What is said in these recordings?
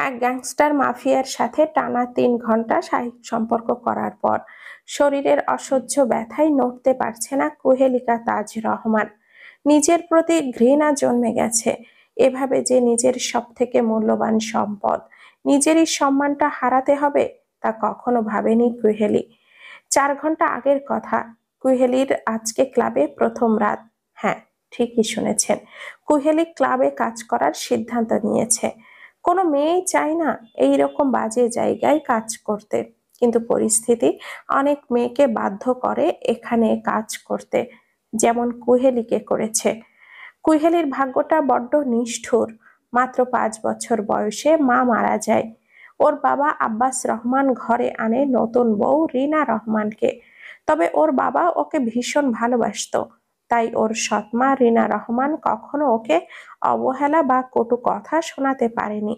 এক গ্যাংস্টার মাফিয়ার সাথে টানা 3 ঘন্টা শারীরিক সম্পর্ক করার পর শরীরের অসহ্য ব্যথায় নড়তে পারছে না কুহেলিকা তাজ রহমান। নিজের প্রতি ঘৃণা জন্মে গেছে। এভাবে যে নিজের সবথেকে মূল্যবান সম্পদ, নিজেরই সম্মানটা হারাতে হবে, তা কখনো ভাবেনি কুহেলি। 4 ঘন্টা আগের কথা। কুহেলির আজকে ক্লাবে প্রথম রাত। হ্যাঁ, ঠিকই শুনেছেন, কুহেলি ক্লাবে কাজ করার সিদ্ধান্ত নিয়েছে। কোনো মেয়েই চায় না এইরকম বাজে জায়গায় কাজ করতে, কিন্তু পরিস্থিতি অনেক মেয়েকে বাধ্য করে এখানে কাজ করতে, যেমন কুহেলিকে করেছে। কুহেলির ভাগ্যটা বড্ড নিষ্ঠুর। মাত্র 5 বছর বয়সে মা মারা যায়। ওর বাবা আব্বাস রহমান ঘরে আনে নতুন বউ রিনা রহমানকে। তবে ওর বাবা ওকে ভীষণ ভালোবাসতো, তাই ওর সৎমা রিনা রহমান কখনো ওকে অবহেলা বা কটু কথা শোনাতে পারেনি।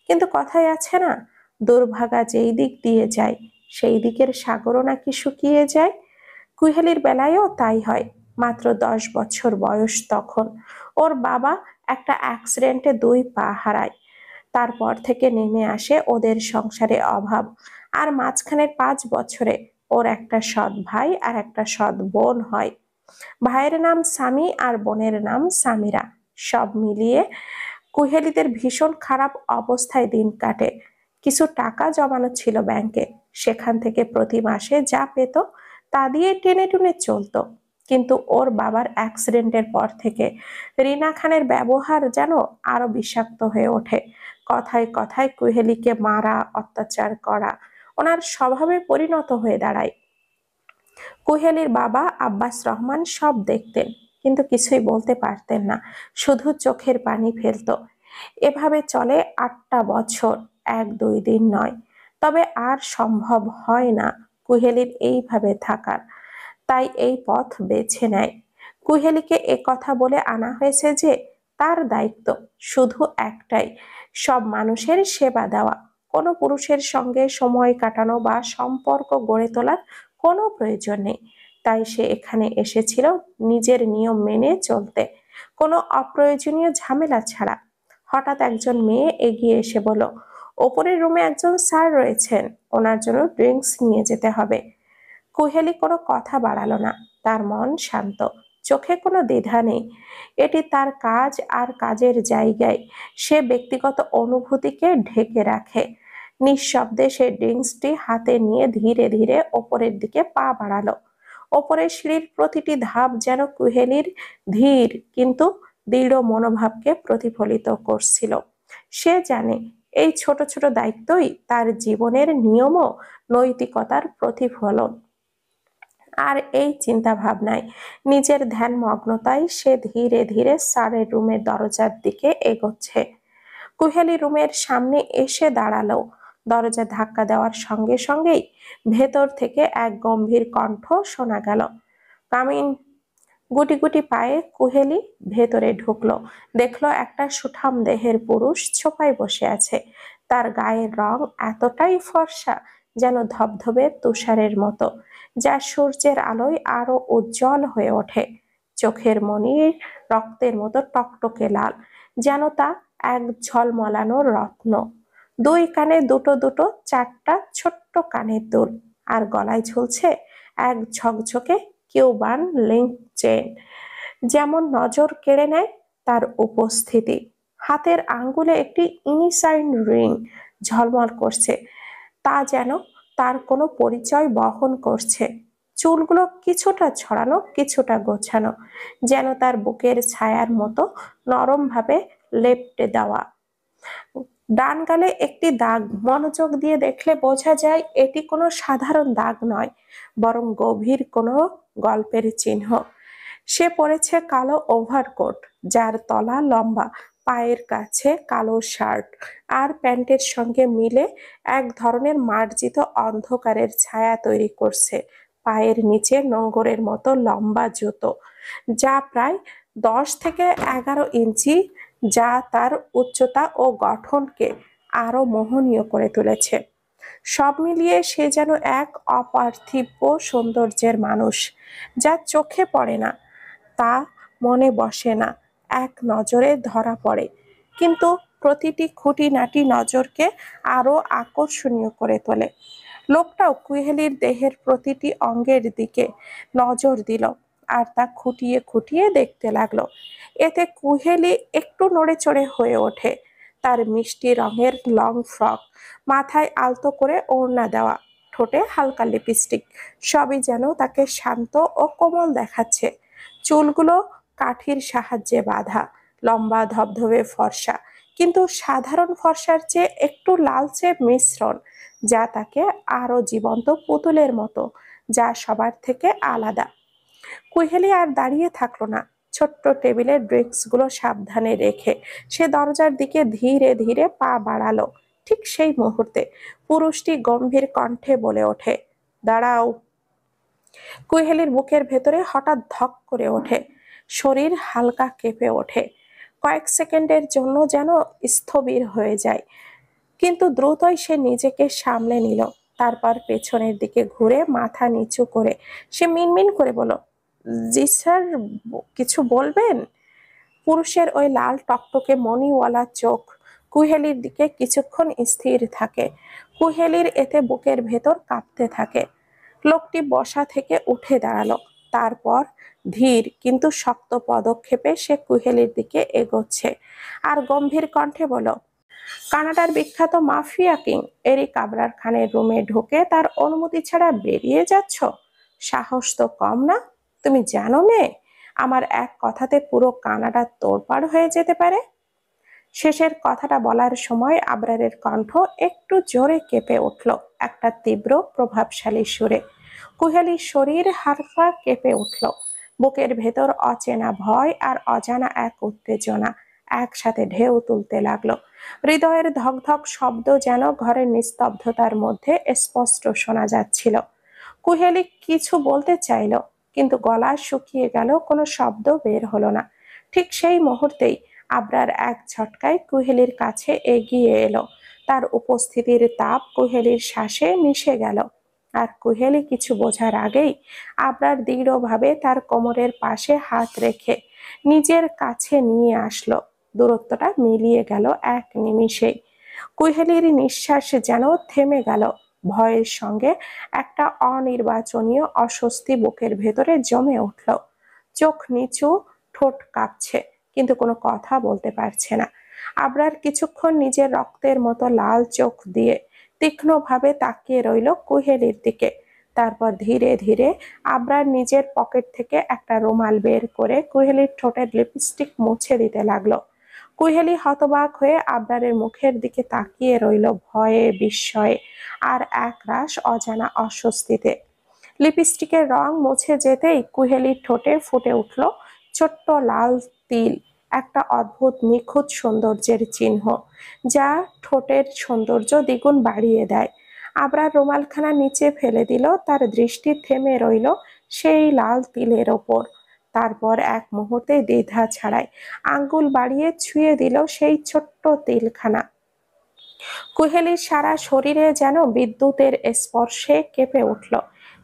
কিন্তু কথাই আছে না, দুর্ভাগা যেই দিক দিয়ে যায় সেই দিকের সাগরও নাকি শুকিয়ে যায়। কুহেলির বেলায়ও তাই হয়। মাত্র 10 বছর বয়স তখন। ওর বাবা একটা অ্যাক্সিডেন্টে 2 পা হারায়। তারপর থেকে নেমে আসে ওদের সংসারে অভাব। আর মাঝখানের 5 বছরে ওর একটা সৎ ভাই আর একটা সৎ বোন হয়। ভাইয়ের নাম সামি আর বোনের নাম সামিরা। সব মিলিয়ে কুহেলিদের ভীষণ খারাপ অবস্থায় দিন কাটে। কিছু টাকা জমানো ছিল ব্যাংকে, সেখান থেকে প্রতি মাসে যা পেত তা দিয়ে টেনে টুনে চলতো। কিন্তু ওর বাবার অ্যাক্সিডেন্টের পর থেকে রিনা খানের ব্যবহার যেন আরো বিষাক্ত হয়ে ওঠে। কথায় কথায় কুহেলিকে মারা, অত্যাচার করা ওনার স্বভাবে পরিণত হয়ে দাঁড়ায়। কুহেলির বাবা আব্বাস রহমান সব দেখতেন, কিন্তু কিছুই বলতে পারতেন না, শুধু চোখের পানি ফেলতো। এভাবে চলে 8টা বছর, 1-2 দিন নয়। তবে আর সম্ভব হয় না কুহেলির এইভাবে থাকার, তাই এই পথ বেছে নেয়। কুহেলিকে কথা বলে আনা হয়েছে যে তার দায়িত্ব শুধু একটাই, সব মানুষের সেবা দেওয়া। কোনো পুরুষের সঙ্গে সময় কাটানো বা সম্পর্ক গড়ে তোলার কোনো প্রয়োজন নেই। তাই সে এখানে এসেছিল নিজের নিয়ম মেনে চলতে, কোনো অপ্রয়োজনীয় ঝামেলা ছাড়া। হঠাৎ একজন মেয়ে এগিয়ে এসে বলল, ওপরের রুমে একজন স্যার রয়েছেন, ওনার জন্য ড্রিঙ্কস নিয়ে যেতে হবে। কুহেলি কোনো কথা বাড়ালো না। তার মন শান্ত, চোখে কোনো দ্বিধা নেই। এটি তার কাজ, আর কাজের জায়গায় সে ব্যক্তিগত অনুভূতিকে ঢেকে রাখে। নিঃশব্দে সে ড্রিঙ্কসটি হাতে নিয়ে ধীরে ধীরে ওপরের দিকে পা বাড়ালো। ওপরের সিঁড়ির প্রতিটি ধাপ যেন কুহেলির ধীর কিন্তু দৃঢ় মনোভাবকে প্রতিফলিত করছিল। সে জানে এই ছোট ছোট দায়িত্বই তার জীবনের নিয়ম ও নৈতিকতার প্রতিফলন। আর এই চিন্তা ভাবনায়, নিজের ধ্যান মগ্নতায় সে ধীরে ধীরে স্যারের রুমের দরজার দিকে এগোচ্ছে। কুহেলি রুমের সামনে এসে দাঁড়ালো। দরজা ধাক্কা দেওয়ার সঙ্গে সঙ্গেই ভেতর থেকে এক গম্ভীর কণ্ঠ শোনা গেল, কামিন। গুটি গুটি পায়ে কুহেলি ভেতরে ঢুকলো। দেখলো একটা সুঠাম দেহের পুরুষ ছোপায় বসে আছে। তার গায়ের রং এতটাই ফর্সা, যেন ধবধবে তুষারের মতো, যা সূর্যের আলোয় আরো উজ্জ্বল হয়ে ওঠে। চোখের মনি রক্তের মতো টকটকে লাল, যেন তা এক ঝলমলানো রত্ন। 2 কানে দুটো দুটো 4টা ছোট্ট কানের দুল, আর গলায় ঝুলছে এক ঝকঝকে কিউবান লিংক চেন। যেমন নজর কেড়ে নেয় তার উপস্থিতি। হাতের আঙ্গুলে একটি ইনিসাইন রিং ঝলমল করছে, তা যেন তার কোনো পরিচয় বহন করছে। চুলগুলো কিছুটা ছড়ানো, কিছুটা গোছানো, যেন তার বুকের ছায়ার মতো নরমভাবে লেপ্টে দেওয়া। ডান গালে একটি দাগ। মনোযোগ দিয়ে দেখলে বোঝা যায় এটি কোনো সাধারণ দাগ নয়, বরং গভীর কোনো গল্পের চিহ্ন। সে পরেছে কালো ওভারকোট, যার তলা লম্বা, পায়ের কাছে কালো শার্ট, আর প্যান্টের সঙ্গে মিলে এক ধরনের মার্জিত অন্ধকারের ছায়া তৈরি করছে পায়ের নিচে নোঙরের মতো লম্বা জুতো, যা প্রায় 10 থেকে 11 ইঞ্চি, যা তার উচ্চতা ও গঠনকে আরো মোহনীয় করে তুলেছে। সব মিলিয়ে সে যেন এক অপার্থিব সৌন্দর্যের মানুষ, যা চোখে পড়ে না, তা মনে বসে না, এক নজরে ধরা পড়ে, কিন্তু প্রতিটি খুঁটিনাটি নজরকে আরো আকর্ষণীয় করে তোলে। লোকটাও কুহেলির দেহের প্রতিটি অঙ্গের দিকে নজর দিল আর তা খুঁটিয়ে খুঁটিয়ে দেখতে লাগলো। এতে কুহেলি একটু নড়েচড়ে হয়ে ওঠে। তার মিষ্টি রঙের লং ফ্রক, মাথায় আলতো করে ওড়না দেওয়া, ঠোঁটে হালকা লিপস্টিক, সবই যেন তাকে শান্ত ও কোমল দেখাচ্ছে। চুলগুলো কাঠির সাহায্যে বাঁধা, লম্বা ধবধবে ফর্সা, কিন্তু সাধারণ ফর্সার চেয়ে একটু লালচে মিশ্রণ, যা তাকে আরো জীবন্ত পুতুলের মতো, যা সবার থেকে আলাদা। কুহেলি আর দাঁড়িয়ে থাকলো না। ছোট্ট টেবিলের ড্রিঙ্কসগুলো সাবধানে রেখে সে দরজার দিকে ধীরে ধীরে পা বাড়ালো। ঠিক সেই মুহূর্তে পুরুষটি গম্ভীর কণ্ঠে বলে ওঠে, দাঁড়াও। কুহেলির বুকের ভেতরে হঠাৎ ধক করে ওঠে, শরীর হালকা কেঁপে ওঠে, কয়েক সেকেন্ডের জন্য যেন স্থবির হয়ে যায়। কিন্তু দ্রুতই সে নিজেকে সামলে নিল। তারপর পেছনের দিকে ঘুরে মাথা নিচু করে সে মিনমিন করে বলল, জি স্যার, কিছু বলবেন? পুরুষের ওই লাল টকটকে মণিওয়ালা চোখ কুহেলির দিকে কিছুক্ষণ স্থির থাকে। কুহেলির এতে বুকের ভেতর কাঁপতে থাকে। লোকটি বসা থেকে উঠে দাঁড়ালো। তারপর ধীর কিন্তু শক্ত পদক্ষেপে সে কুহেলির দিকে এগোচ্ছে আর গম্ভীর কণ্ঠে বলল, কানাডার বিখ্যাত মাফিয়া কিং এরিক আবরার খানের রুমে ঢুকে তার অনুমতি ছাড়া বেরিয়ে যাচ্ছ? সাহস তো কম না? তুমি জানো মেয়ে, আমার এক কথাতে পুরো কানাডা তোড়পাড় হয়ে যেতে পারে। শেষের কথাটা বলার সময় আবরারের কণ্ঠ একটু জোরে কেঁপে উঠল, একটা তীব্র প্রভাবশালী সুরে। কুহেলির শরীর হালকা কেঁপে উঠল। বুকের ভেতর অচেনা ভয় আর অজানা এক উত্তেজনা একসাথে ঢেউ তুলতে লাগলো। হৃদয়ের ধকধক শব্দ যেন ঘরের নিস্তব্ধতার মধ্যে স্পষ্ট শোনা যাচ্ছিল। কুহেলি কিছু বলতে চাইল, কিন্তু গলা শুকিয়ে গেল, কোনো শব্দ বের হলো না। ঠিক সেই মুহূর্তেই আবরার এক ঝটকায় কুহেলির কাছে এগিয়ে এলো। তার উপস্থিতির তাপ কুহেলির শ্বাসে মিশে গেল। আর কুহেলি কিছু বোঝার আগেই আবরার দৃঢ়ভাবে তার কোমরের পাশে হাত রেখে নিজের কাছে নিয়ে আসলো। দূরত্বটা মিলিয়ে গেল এক নিমিষেই। কুহেলির নিঃশ্বাস যেন থেমে গেল। ভয়ের সঙ্গে একটা অনির্বাচনীয় অস্বস্তি বুকের ভেতরে জমে উঠল। চোখ নিচু, ঠোঁট কাঁপছে, কিন্তু কোনো কথা বলতে পারছে না। আবরার কিছুক্ষণ নিজের রক্তের মতো লাল চোখ দিয়ে তীক্ষ্ণভাবে তাকিয়ে রইল কুহেলির দিকে। তারপর ধীরে ধীরে আবরার নিজের পকেট থেকে একটা রুমাল বের করে কুহেলির ঠোঁটের লিপস্টিক মুছে দিতে লাগলো। কুহেলি হতবাক হয়ে আবরারের মুখের দিকে তাকিয়ে রইল ভয়ে, বিস্ময়ে আর একরাশ অজানা অস্বস্তিতে। লিপস্টিকের রং মুছে যেতেই কুহেলির ঠোঁটে ফুটে উঠল ছোট্ট লাল তিল, একটা অদ্ভুত নিখুঁত সৌন্দর্যের চিহ্ন, যা ঠোঁটের সৌন্দর্য দ্বিগুণ বাড়িয়ে দেয়। আবরার রুমালখানা নিচে ফেলে দিল, তার দৃষ্টি থেমে রইল সেই লাল তিলের ওপর। তারপর এক মুহূর্তে দ্বিধা ছাড়াই আঙ্গুল বাড়িয়ে ছুঁয়ে দিল সেই ছোট্ট তিলখানা। কুহেলির সারা শরীরে যেন বিদ্যুতের স্পর্শে কেঁপে উঠল।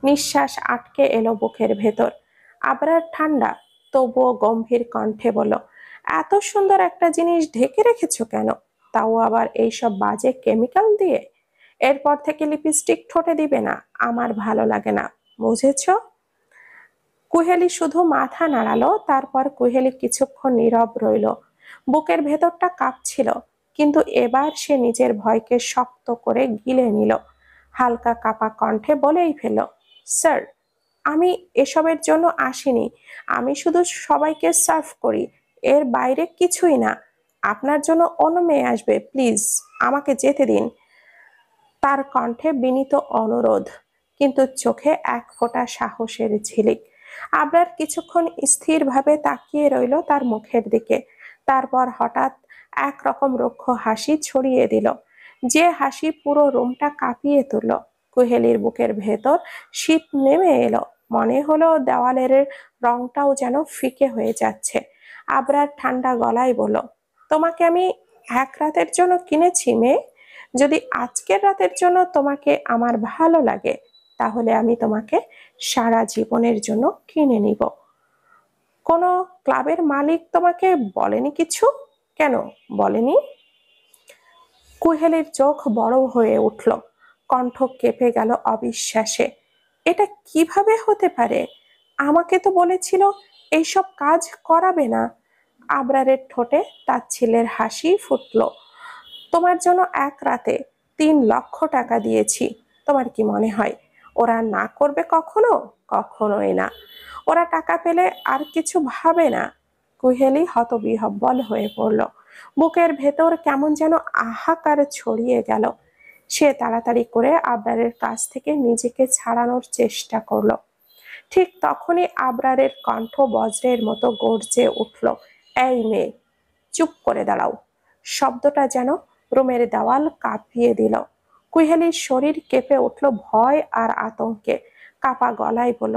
নিঃশ্বাস আটকে এলো বুকের ভেতর। আবরার ঠান্ডা তবুও গম্ভীর কণ্ঠে বলল, এত সুন্দর একটা জিনিস ঢেকে রেখেছো কেন? তাও আবার এইসব বাজে কেমিক্যাল দিয়ে। এরপর থেকে লিপস্টিক ঠোঁটে দিবে না, আমার ভালো লাগে না, বুঝেছো? কুহেলি শুধু মাথা নাড়ালো। তারপর কুহেলি কিছুক্ষণ নীরব রইল। বুকের ভেতরটা কাঁপছিল, কিন্তু এবার সে নিজের ভয়কে শক্ত করে গিলে নিল। হালকা কাঁপা কণ্ঠে বলেই ফেলল, স্যার, আমি এসবের জন্য আসিনি। আমি শুধু সবাইকে সার্ভ করি, এর বাইরে কিছুই না। আপনার জন্য অন্য মেয়ে আসবে, প্লিজ আমাকে যেতে দিন। তার কণ্ঠে বিনীত অনুরোধ, কিন্তু চোখে এক ফোঁটা সাহসের ঝিলিক। আবরার কিছুক্ষণ স্থিরভাবে তাকিয়ে রইল তার মুখের দিকে। তারপর হঠাৎ একরকম রুক্ষ হাসি ছড়িয়ে দিল, যে হাসি পুরো রুমটা কাঁপিয়ে তুলল। কুহেলির বুকের ভেতর শীত নেমে এলো। মনে হলো দেওয়ালের রংটাও যেন ফিকে হয়ে যাচ্ছে। আবরার ঠান্ডা গলায় বলল, তোমাকে আমি এক রাতের জন্য কিনেছি মেয়ে। যদি আজকের রাতের জন্য তোমাকে আমার ভালো লাগে, তাহলে আমি তোমাকে সারা জীবনের জন্য কিনে নিব। কোনো ক্লাবের মালিক তোমাকে বলেনি কিছু? কেন বলেনি? কুহেলির চোখ বড় হয়ে উঠল, কণ্ঠ কেঁপে গেল অবিশ্বাসে। এটা কিভাবে হতে পারে? আমাকে তো বলেছিল এইসব কাজ করাবে না। আবরারের ঠোঁটে তাচ্ছিল্যের হাসি ফুটল। তোমার জন্য এক রাতে 3 লক্ষ টাকা দিয়েছি। তোমার কি মনে হয় ওরা না করবে? কখনো, কখনোই না। ওরা টাকা পেলে আর কিছু ভাবে না। কুহেলি হতবিহ্বল হয়ে পড়ল। বুকের ভেতর কেমন যেন হাহাকার ছড়িয়ে গেল। সে তাড়াতাড়ি করে আবরারের কাছ থেকে নিজেকে ছাড়ানোর চেষ্টা করলো। ঠিক তখনই আবরারের কণ্ঠ বজ্রের মতো গর্জে উঠল, এই মেয়ে, চুপ করে দাঁড়াও। শব্দটা যেন রুমের দেওয়াল কাঁপিয়ে দিল। কুহেলির শরীর কেঁপে উঠল ভয় আর আতঙ্কে। কাপা গলায় বলল,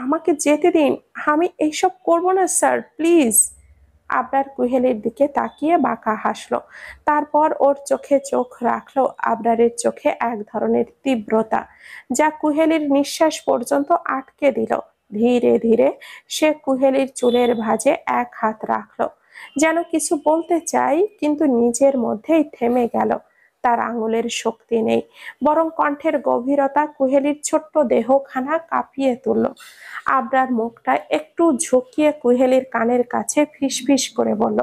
আমাকে যেতে দিন, আমি এইসব করবো না স্যার, প্লিজ। আবরার কুহেলির দিকে তাকিয়ে বাঁকা হাসলো। তারপর ওর চোখে চোখ রাখলো। আবরারের চোখে এক ধরনের তীব্রতা, যা কুহেলির নিঃশ্বাস পর্যন্ত আটকে দিল। ধীরে ধীরে সে কুহেলির চুলের ভাঁজে এক হাত রাখলো, যেন কিছু বলতে চাই, কিন্তু নিজের মধ্যেই থেমে গেল। তার আঙুলের শক্তি নেই, বরং কণ্ঠের গভীরতা কুহেলির ছোট্ট দেহখানা কাঁপিয়ে তুলল। আবরার মুখটা একটু ঝুঁকিয়ে কুহেলির কানের কাছে ফিসফিস করে বলল,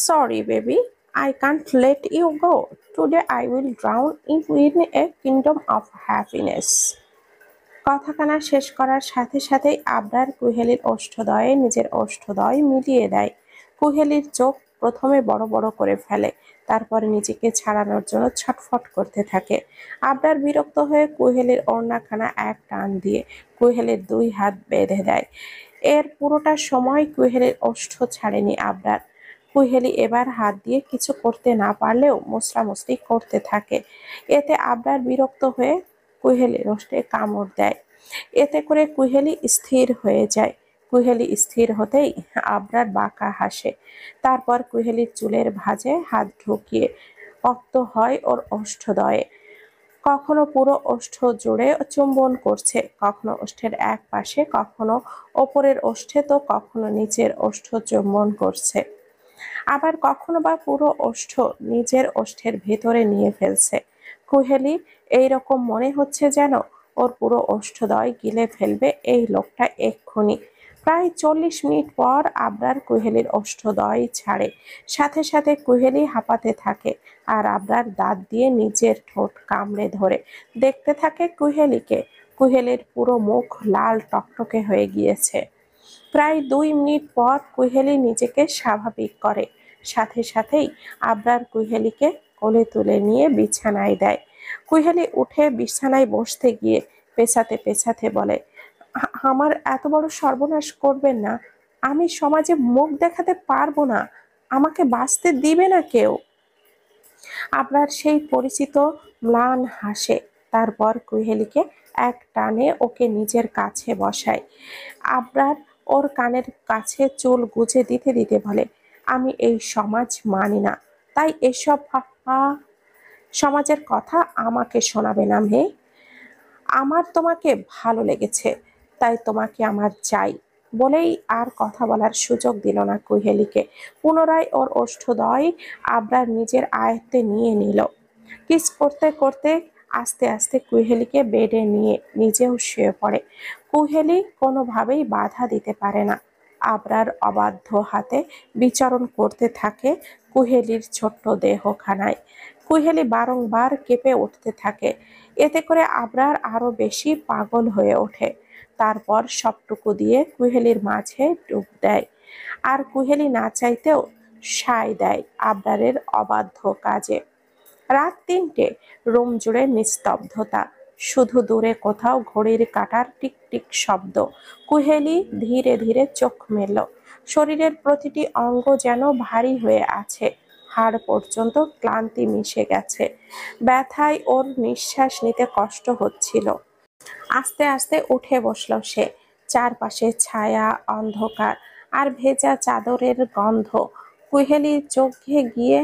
sorry baby, I can't let you go. Today I will drown you in a kingdom of happiness. কথাখানা শেষ করার সাথে সাথেই আবরার কুহেলির ওষ্ঠদ্বয়ে নিজের ওষ্ঠদ্বয় মিলিয়ে দেয়। কুহেলির চোখ প্রথমে বড় বড় করে ফেলে, তারপর নিজেকে ছাড়ানোর জন্য ছটফট করতে থাকে। আবরার বিরক্ত হয়ে কুহেলির ওড়নাখানা এক টান দিয়ে কুহেলির 2 হাত বেঁধে দেয়। এর পুরোটা সময় কুহেলির ওষ্ঠ ছাড়েনি আবরার। কুহেলি এবার হাত দিয়ে কিছু করতে না পারলেও মুচড়ামুচড়ি করতে থাকে। এতে আবরার বিরক্ত হয়ে কুহেলির ওষ্ঠে কামড় দেয়। এতে করে কুহেলি স্থির হয়ে যায়। কুহেলি স্থির হতেই আবরার বাঁকা হাসে। তারপর কুহেলির চুলের ভাঁজে হাত ঢুকিয়ে রক্ত হয় ওর ওষ্ঠদ্বয়ে। কখনো পুরো ওষ্ঠ জুড়ে চুম্বন করছে, কখনো ওষ্ঠের এক পাশে, কখনো ওপরের ওষ্ঠে, তো কখনো নিচের ওষ্ঠ চুম্বন করছে। আবার কখনো বা পুরো ওষ্ঠ নিজের ওষ্ঠের ভেতরে নিয়ে ফেলছে। কুহেলি এইরকম মনে হচ্ছে যেন ওর পুরো ওষ্ঠদ্বয় গিলে ফেলবে এই লোকটা এক্ষুনি। প্রায় 40 মিনিট পর আবরার কুহেলির ওষ্ঠদ্বয় ছাড়ে। সাথে সাথে কুহেলি হাঁপাতে থাকে, আর আবরার দাঁত দিয়ে নিজের ঠোঁট কামড়ে ধরে দেখতে থাকে কুহেলিকে। কুহেলির পুরো মুখ লাল টকটকে হয়ে গিয়েছে। প্রায় 2 মিনিট পর কুহেলি নিজেকে স্বাভাবিক করে। সাথে সাথেই আবরার কুহেলিকে কোলে তুলে নিয়ে বিছানায় দেয়। কুহেলি উঠে বিছানায় বসতে গিয়ে পেছাতে পেছাতে বলে, আমার এত বড় সর্বনাশ করবেন না। আমি সমাজে মুখ দেখাতে পারবো না, আমাকে বাঁচতে দিবে না কেউ। আবরার সেই পরিচিত ম্লান হাসে। তারপর কুহেলিকে এক টানে ওকে নিজের কাছে বসায়। আবরার ওর কানের কাছে চুল গুজে দিতে দিতে বলে, আমি এই সমাজ মানি না, তাই এসব সমাজের কথা আমাকে শোনাবে না মেয়ে। আমার তোমাকে ভালো লেগেছে, তাই তোমাকে আমার চাই। বলেই আর কথা বলার সুযোগ দিল না কুহেলিকে। পুনরায় ওর ওষ্ঠদ্বয় আবরার নিজের আয়ত্তে নিয়ে নিল। কিস করতে করতে আস্তে আস্তে কুহেলিকে বেডে নিয়ে নিজেও শুয়ে পড়ে। কুহেলি কোনোভাবেই বাধা দিতে পারে না। আবরার অবাধ্য হাতে বিচরণ করতে থাকে কুহেলির ছোট্ট দেহখানায়। কুহেলি বারংবার কেঁপে উঠতে থাকে। এতে করে আবরার আরো বেশি পাগল হয়ে ওঠে। তারপর সবটুকু দিয়ে কুহেলির মাঝে ডুব দেয়, আর কুহেলি না চাইতেও সায় দেয় আবরারের অবাধ্য কাজে। রাত 3টে, রুম জুড়ে নিস্তব্ধতা, শুধু দূরে কোথাও ঘড়ির কাঁটার টিকটিক শব্দ। কুহেলি ধীরে ধীরে চোখ মেলল। শরীরের প্রতিটি অঙ্গ যেন ভারী হয়ে আছে, হাড় পর্যন্ত ক্লান্তি মিশে গেছে। ব্যথায় ওর নিঃশ্বাস নিতে কষ্ট হচ্ছিল। আস্তে আস্তে উঠে বসল সে। চারপাশে ছায়া, অন্ধকার আর ভেজা চাদরের গন্ধ। কুহেলি চোখে গিয়ে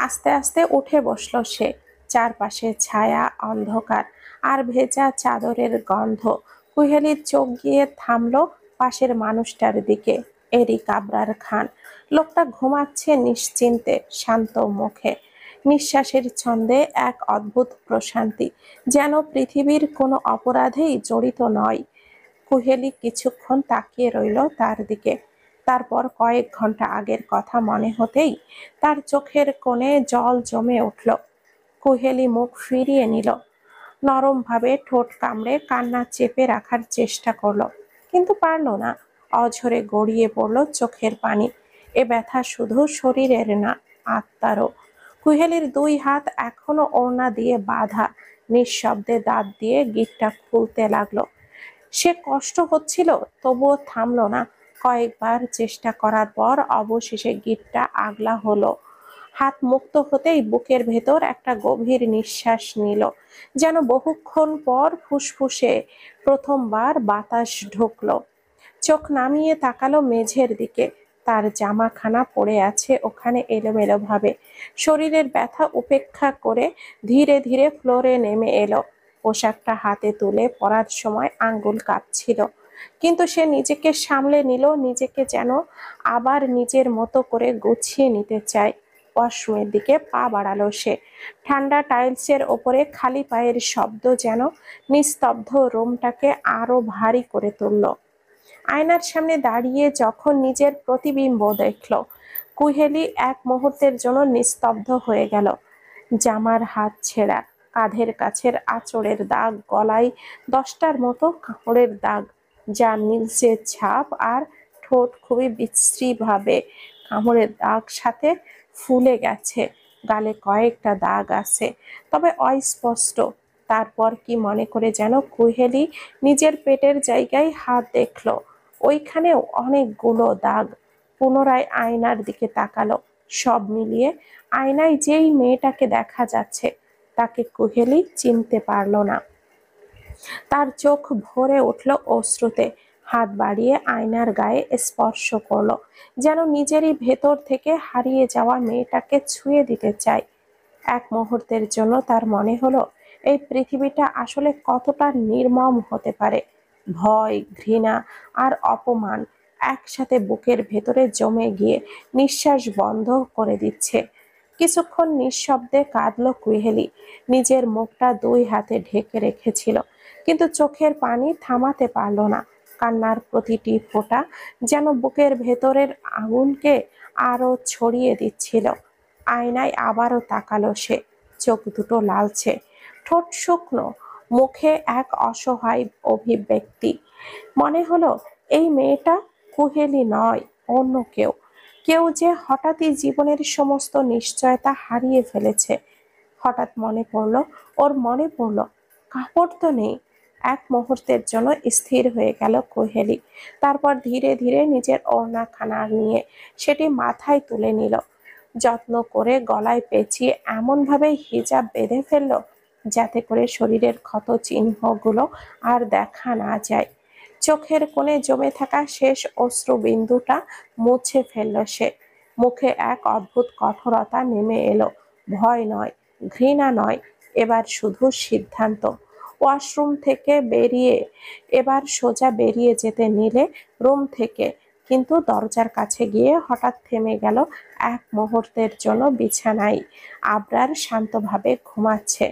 আস্তে আস্তে উঠে বসল সে। চারপাশে ছায়া, অন্ধকার আর ভেজা চাদরের গন্ধ। কুহেলির চোখ গিয়ে থামলো পাশের মানুষটার দিকে, এরিক আবরার খান। লোকটা ঘুমাচ্ছে নিশ্চিন্তে, শান্ত মুখে, নিঃশ্বাসের ছন্দে এক অদ্ভুত প্রশান্তি, যেন পৃথিবীর কোনো অপরাধেই জড়িত নয়। কুহেলি কিছুক্ষণ তাকিয়ে রইল তার দিকে। তারপর কয়েক ঘন্টা আগের কথা মনে হতেই তার চোখের কোণে জল জমে উঠল। কুহেলি মুখ ফিরিয়ে নিল, নরমভাবে ঠোঁট কামড়ে কান্না চেপে রাখার চেষ্টা করলো, কিন্তু পারল না। অঝরে গড়িয়ে পড়ল চোখের পানি। এ ব্যথা শুধু শরীরের না, আত্মারও। কুহেলির দুই হাত এখনো ওড়না দিয়ে বাঁধা, নিঃশব্দে দাঁত দিয়ে গিঁটটা খুলতে লাগলো। সে কষ্ট হচ্ছিল, তবুও থামলো না। কয়েকবার চেষ্টা করার পর অবশেষে গিঁটটা আগলা হলো। হাত মুক্ত হতেই বুকের ভেতর একটা গভীর নিঃশ্বাস নিল, যেন বহুক্ষণ পর ফুসফুসে প্রথমবার বাতাস ঢুকলো। চোখ নামিয়ে তাকালো মেঝের দিকে। তার জামাখানা পড়ে আছে ওখানে এলোমেলো ভাবে। শরীরের ব্যথা উপেক্ষা করে ধীরে ধীরে ফ্লোরে নেমে এলো। পোশাকটা হাতে তুলে পরার সময় আঙ্গুল কাঁপছিল, কিন্তু সে নিজেকে সামলে নিল, নিজেকে যেন আবার নিজের মতো করে গুছিয়ে নিতে চায়। ওয়াশরুমের দিকে পা বাড়ালো সে। ঠান্ডা টাইলসের ওপরে খালি পায়ের শব্দ যেন নিস্তব্ধ রুমটাকে আরো ভারী করে তুলল। আয়নার সামনে দাঁড়িয়ে যখন নিজের প্রতিবিম্ব দেখল, কুহেলি এক মুহূর্তের জন্য নিস্তব্ধ হয়ে গেল। জামার হাত ছেঁড়া, কাঁধের কাছের আঁচড়ের দাগ, গলায় 10টার মতো কাপড়ের দাগ, যা নীলচে ছাপ, আর ঠোঁট খুবই বিশ্রীভাবে কামড়ের দাগ সাথে ফুলে গেছে। গালে কয়েকটা দাগ আছে, তবে অস্পষ্ট। তারপর কি মনে করে যেন কুহেলি নিজের পেটের জায়গায় হাত দেখল, ওইখানেও অনেকগুলো দাগ। পুনরায় আয়নার দিকে তাকালো। সব মিলিয়ে আয়নায় যেই মেয়েটাকে দেখা যাচ্ছে, তাকে কুহেলি চিনতে পারল না। তার চোখ ভরে উঠল অশ্রুতে। হাত বাড়িয়ে আয়নার গায়ে স্পর্শ করলো, যেন নিজেরই ভেতর থেকে হারিয়ে যাওয়া মেয়েটাকে ছুঁয়ে দিতে চায়। এক মুহূর্তের জন্য তার মনে হলো এই পৃথিবীটা আসলে কতটা নির্মম হতে পারে। ভয়, ঘৃণা আর অপমান একসাথে বুকের ভেতরে জমে গিয়ে নিঃশ্বাস বন্ধ করে দিচ্ছে। কিছুক্ষণ নিঃশব্দে কাঁদল কুহেলি। নিজের মুখটা দুই হাতে ঢেকে রেখেছিল, কিন্তু চোখের পানি থামাতে পারল না। কান্নার প্রতিটি ফোঁটা যেন বুকের ভেতরের আগুনকে আরো ছড়িয়ে দিচ্ছিল। আয়নায় আবারও তাকালো সে। চোখ দুটো লালচে, ঠোঁট শুকনো, মুখে এক অসহায় অভিব্যক্তি। মনে হলো এই মেয়েটা কুহেলি নয়, অন্য কেউ। কেউ যে হঠাৎই জীবনের সমস্ত নিশ্চয়তা হারিয়ে ফেলেছে। হঠাৎ মনে পড়ল কাপড় তো নেই। এক মুহূর্তের জন্য স্থির হয়ে গেল কুহেলি। তারপর ধীরে ধীরে নিজের ওড়নাখানা নিয়ে সেটি মাথায় তুলে নিল। যত্ন করে গলায় পেঁচিয়ে এমনভাবে হিজাব বেঁধে ফেলল, যাতে করে শরীরের ক্ষত চিহ্নগুলো আর দেখা না যায়। চোখের কোণে জমে থাকা শেষ অশ্রুবিন্দুটা মুছে ফেলল সে। মুখে এক অদ্ভুত কঠোরতা নেমে এলো। ভয় নয়, ঘৃণা নয়, এবার শুধু সিদ্ধান্ত। ওয়াশরুম থেকে এবার সোজা বেরিয়ে যেতে নিলে রুম থেকে, কিন্তু দরজার কাছে গিয়ে হঠাৎ থেমে গেল। এক মুহূর্তের জন্য বিছানায় আবরার শান্তভাবে ঘুমাচ্ছে,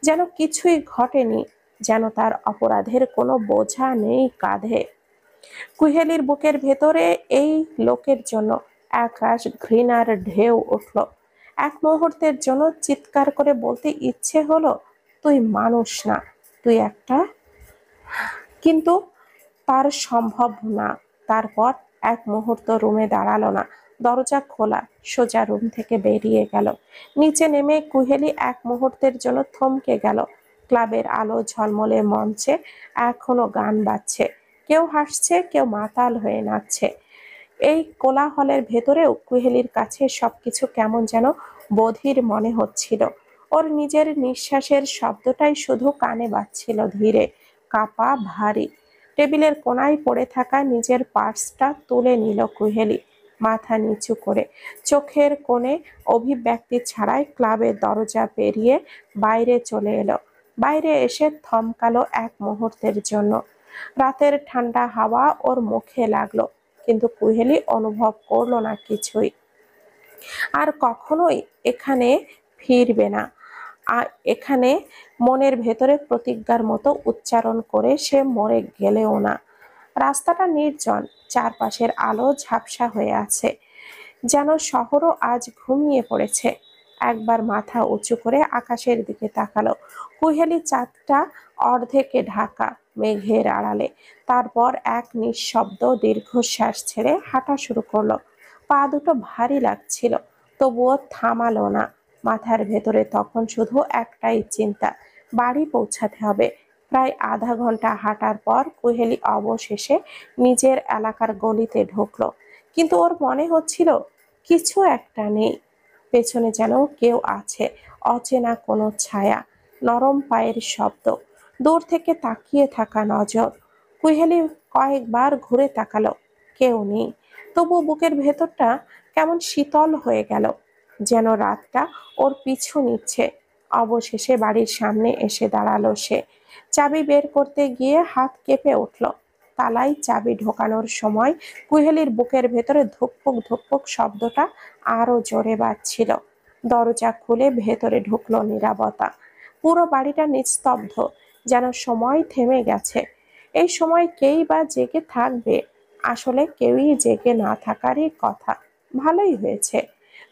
যেন কিছুই ঘটেনি, যেন তার অপরাধের কোনো বোঝা নেই কাঁধে। কুহেলির বুকের ভেতরে এই লোকের জন্য একরাশ ঘৃণার ঢেউ উঠল। এক মুহূর্তের জন্য চিৎকার করে বলতে ইচ্ছে হলো, তুই মানুষ না, তুই একটা। কিন্তু তার সম্ভব না। তারপর এক মুহূর্ত রুমে দাঁড়ালো না। দরজা খোলা, সোজা রুম থেকে বেরিয়ে গেল। নিচে নেমে কুহেলি এক মুহূর্তের জন্য থমকে গেল। ক্লাবের আলো ঝলমলে মঞ্চে এখনো গান বাজছে, কেউ হাসছে, কেউ মাতাল হয়ে নাচছে। এই কোলাহলের ভেতরেও কুহেলির কাছে সবকিছু কেমন যেন বধির মনে হচ্ছিল। ওর নিজের নিঃশ্বাসের শব্দটাই শুধু কানে বাজছিল, ধীরে, কাঁপা, ভারী। টেবিলের কোনায় পড়ে থাকা নিজের পার্সটা তুলে নিল কুহেলি, মাথা নিচু করে। চোখের কোণে অভিব্যক্তি ছাড়াই ক্লাবের দরজা পেরিয়ে বাইরে চলে এলো। বাইরে এসে থমকালো এক মুহূর্তের জন্য। রাতের ঠান্ডা হাওয়া ওর মুখে লাগলো। কিন্তু কুহেলি অনুভব করলো না কিছুই, আর কখনোই এখানে ফিরবে না। আর এখানে মনের ভেতরে প্রতিজ্ঞার মতো উচ্চারণ করে সে মরে গেলেও না। রাস্তাটা নির্জন, চারপাশের আলো ঝাপসা হয়ে আছে, যেন শহরও আজ ঘুমিয়ে পড়েছে। একবার মাথা উঁচু করে আকাশের দিকে তাকালো। কুহেলি চাঁদটা অর্ধেকে ঢাকা মেঘের আড়ালে। তারপর এক নিঃশব্দ দীর্ঘশ্বাস ছেড়ে হাঁটা শুরু করলো। পা দুটো ভারী লাগছিল, তবুও থামালো না। মাথার ভেতরে তখন শুধু একটাই চিন্তা, বাড়ি পৌঁছাতে হবে। প্রায় আধা ঘন্টা হাঁটার পর কুহেলি অবশেষে নিজের এলাকার গলিতে ঢুকলো, কিন্তু ওর মনে হচ্ছিল কিছু একটা নেই। পেছনে যেন কেউ আছে, অচেনা কোনো ছায়া, নরম পায়ের শব্দ, দূর থেকে তাকিয়ে থাকা নজর। কুহেলি কয়েকবার ঘুরে তাকালো, কেউ নেই। তবু বুকের ভেতরটা কেমন শীতল হয়ে গেল, যেন রাতটা ওর পিছু নিচ্ছে। অবশেষে বাড়ির সামনে এসে দাঁড়ালো সে। চাবি বের করতে গিয়ে হাত কেঁপে উঠল। তালায় চাবি ঢোকানোর সময় কুহেলির বুকের ভেতরে ধুকপুক ধুকপুক শব্দটা আরো জোরে বাজছিল। দরজা খুলে ভেতরে ঢুকলো নীরবতা। পুরো বাড়িটা নিস্তব্ধ, যেন সময় থেমে গেছে। এই সময় কেই বা জেগে থাকবে? আসলে কেউই জেগে না থাকারই কথা। ভালোই হয়েছে,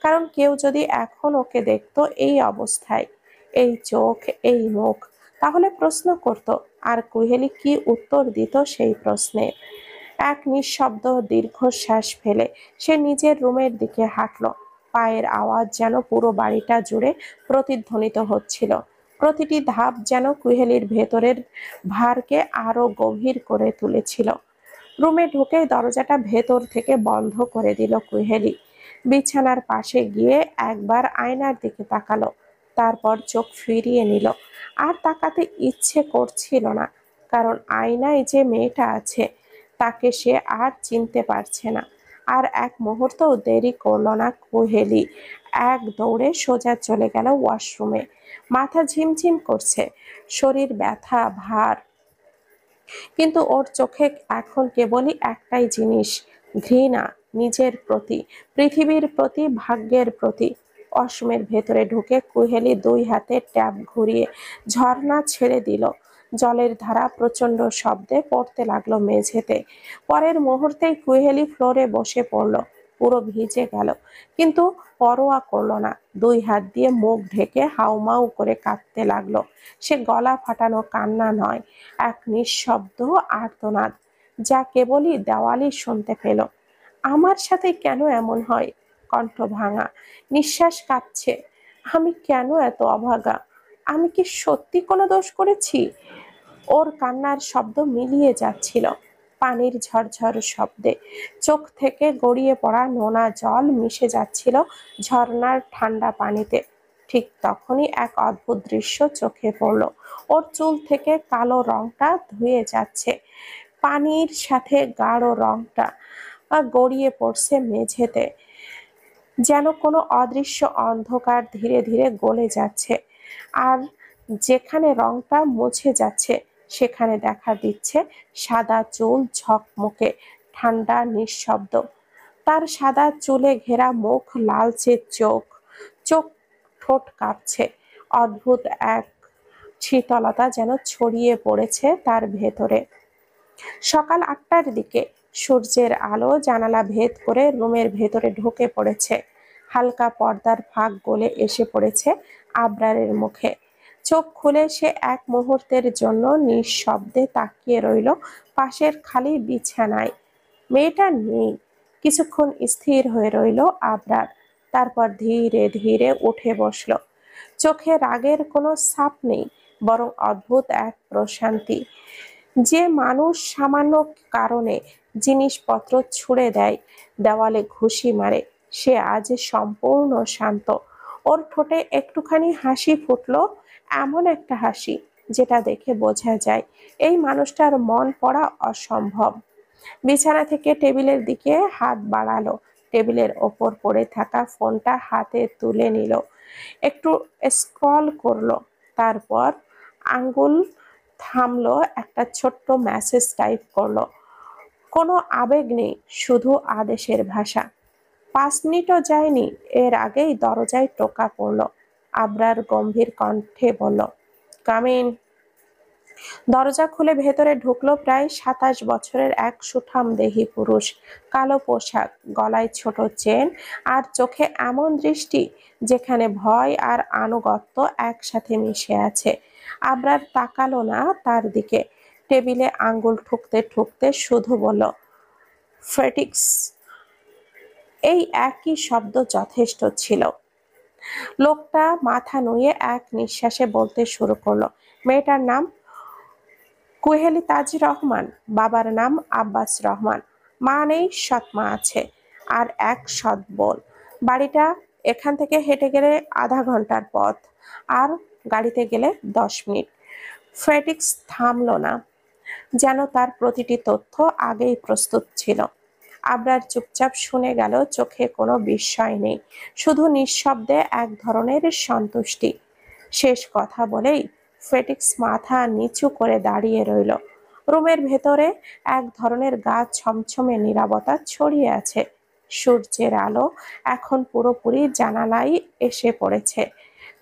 কারণ কেউ যদি এখন ওকে দেখতো এই অবস্থায়, এই চোখ, এই মুখ, তাহলে প্রশ্ন করত, আর কুহেলি কি উত্তর দিত সেই প্রশ্নে? এক নিঃশব্দ দীর্ঘশ্বাস ফেলে সে নিজের রুমের দিকে হাঁটল। পায়ের আওয়াজ যেন পুরো বাড়িটা জুড়ে প্রতিধ্বনিত হচ্ছিল। প্রতিটি ধাপ যেন কুহেলির ভেতরের ভারকে আরো গভীর করে তুলেছিল। রুমে ঢুকে দরজাটা ভেতর থেকে বন্ধ করে দিল কুহেলি। বিছানার পাশে গিয়ে একবার আয়নার দিকে তাকালো, তারপর চোখ ফিরিয়ে নিল। আর তাকাতে ইচ্ছে করছিল না, কারণ আয়নায় যে মেয়েটা আছে তাকে সে আর চিনতে পারছে না। আর এক মুহূর্তও দেরি করলো না কুহেলি, এক দৌড়ে সোজা চলে গেল ওয়াশরুমে। মাথা ঝিমঝিম করছে, শরীর ব্যথা ভার, কিন্তু ওর চোখে এখন কেবলই একটাই জিনিস, ঘৃণা, নিজের প্রতি, পৃথিবীর প্রতি, ভাগ্যের প্রতি। ওয়াশরুমের ভেতরে ঢুকে কুহেলি দুই হাতে ট্যাপ ঘুরিয়ে ঝর্ণা ছেড়ে দিল। জলের ধারা প্রচন্ড শব্দে পড়তে লাগলো মেঝেতে। পরের মুহূর্তেই কুহেলি ফ্লোরে বসে পড়ল, পুরো ভিজে গেল, কিন্তু পরোয়া করলো না। দুই হাত দিয়ে মুখ ঢেকে হাউমাউ করে কাঁদতে লাগলো। সে গলা ফাটানো কান্না নয়, এক নিঃশব্দ আর্তনাদ, যা কেবলই দেওয়ালি শুনতে পেল। আমার সাথে কেন এমন হয়? কণ্ঠ ভাঙা, নিঃশ্বাস কাঁপছে। আমি কেন এত অভাগা? আমি কি সত্যি কোনো দোষ করেছি? ওর কান্নার শব্দ মিলিয়ে যাচ্ছিল পানির ঝরঝর শব্দে। চোখ থেকে গড়িয়ে পড়া নোনা জল মিশে যাচ্ছিল ঝর্ণার ঠান্ডা পানিতে। ঠিক তখনই এক অদ্ভুত দৃশ্য চোখে পড়ল। ওর চুল থেকে কালো রংটা ধুয়ে যাচ্ছে, পানির সাথে গাঢ় রংটা গড়িয়ে পড়ছে মেঝেতে, যেন কোনো অদৃশ্য অন্ধকার ধীরে ধীরে গলে যাচ্ছে। আর যেখানে রংটা মুছে যাচ্ছে সেখানে দেখা দিচ্ছে সাদা চুল, ঝকমকে, ঠান্ডা, নিঃশব্দ। তার সাদা চুলে ঘেরা মুখ, লালচে চোখ, চোখ, ঠোঁট কাঁপছে। অদ্ভুত এক শীতলতা যেন ছড়িয়ে পড়েছে তার ভেতরে। সকাল 8টার দিকে সূর্যের আলো জানালা ভেদ করে রুমের ভেতরে ঢুকে পড়েছে। হালকা পর্দার ফাঁক গলে এসে পড়েছে আবরারের মুখে। চোখ খুলে সে এক মুহূর্তের জন্য নিঃশব্দে তাকিয়ে রইল পাশের খালি বিছানায়। মেয়েটা নেই। কিছুক্ষণ স্থির হয়ে রইল আবরার, তারপর ধীরে ধীরে উঠে বসলো। চোখে রাগের কোনো ছাপ নেই, বরং অদ্ভুত এক প্রশান্তি। যে মানুষ সামান্য কারণে জিনিসপত্র ছুঁড়ে দেয়, দেওয়ালে ঘুষি মারে, সে আজ সম্পূর্ণ শান্ত। ওর ঠোঁটে একটুখানি হাসি ফুটলো, এমন একটা হাসি যেটা দেখে বোঝা যায় এই মানুষটার মন পড়া অসম্ভব। বিছানা থেকে টেবিলের দিকে হাত বাড়ালো, টেবিলের ওপর পড়ে থাকা ফোনটা হাতে তুলে নিল, একটু স্ক্রল করলো, তারপর আঙ্গুল থামলো, একটা ছোট্ট মেসেজ টাইপ করলো। কোনো আবেগ নেই, শুধু আদেশের ভাষা। 5 মিনিটও যায়নি, এর আগেই দরজায় টোকা পড়ল। আবরার গম্ভীর কণ্ঠে বলল, কাম ইন। দরজা খুলে ভেতরে ঢুকলো প্রায় 27 বছরের এক সুঠাম দেহী পুরুষ। কালো পোশাক, গলায় ছোট চেন, আর চোখে এমন দৃষ্টি যেখানে ভয় আর আনুগত্য একসাথে মিশে আছে। আবরার তাকালো না তার দিকে, টেবিলে আঙ্গুল ঠুকতে ঠুকতে শুধু বলল, ফেটিক্স। এই একই শব্দ যথেষ্ট ছিল। লোকটা মাথা নুয়ে এক নিঃশ্বাসে বলতে শুরু করলো, মেয়েটার নাম কুহেলি তাজ রহমান, বাবার নাম আব্বাস রহমান, মা নেই, সৎ মা আছে, আর এক সৎ বোন। বাড়িটা এখান থেকে হেঁটে গেলে আধা ঘন্টার পথ, আর গাড়িতে গেলে 10 মিনিট। ফেটিক্স থামলো না, যেন তার প্রতিটি তথ্য আগেই প্রস্তুত ছিল। আবরার চুপচাপ শুনে গেল, চোখে কোনো বিস্ময় নেই, শুধু নিঃশব্দে এক ধরনের সন্তুষ্টি। শেষ কথা বলেই ফেটিক্স মাথা নিচু করে দাঁড়িয়ে রইল। রুমের ভেতরে এক ধরনের গা ছমছমে নীরবতা ছড়িয়ে আছে। সূর্যের আলো এখন পুরোপুরি জানালায় এসে পড়েছে,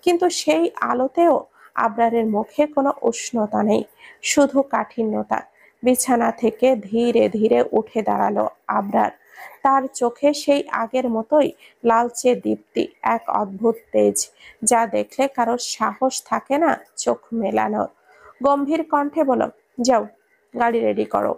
কিন্তু সেই আলোতেও আবরারের মুখে কোনো উষ্ণতা নেই, শুধু কাঠিন্যতা। বিছানা থেকে ধীরে ধীরে উঠে দাঁড়ালো আবরার। তার চোখে সেই আগের মতোই লালচে দীপ্তি, এক অদ্ভুত তেজ, যা দেখলে কারোর সাহস থাকে না চোখ মেলানোর। গম্ভীর কণ্ঠে বলল, যাও, গাড়ি রেডি করো।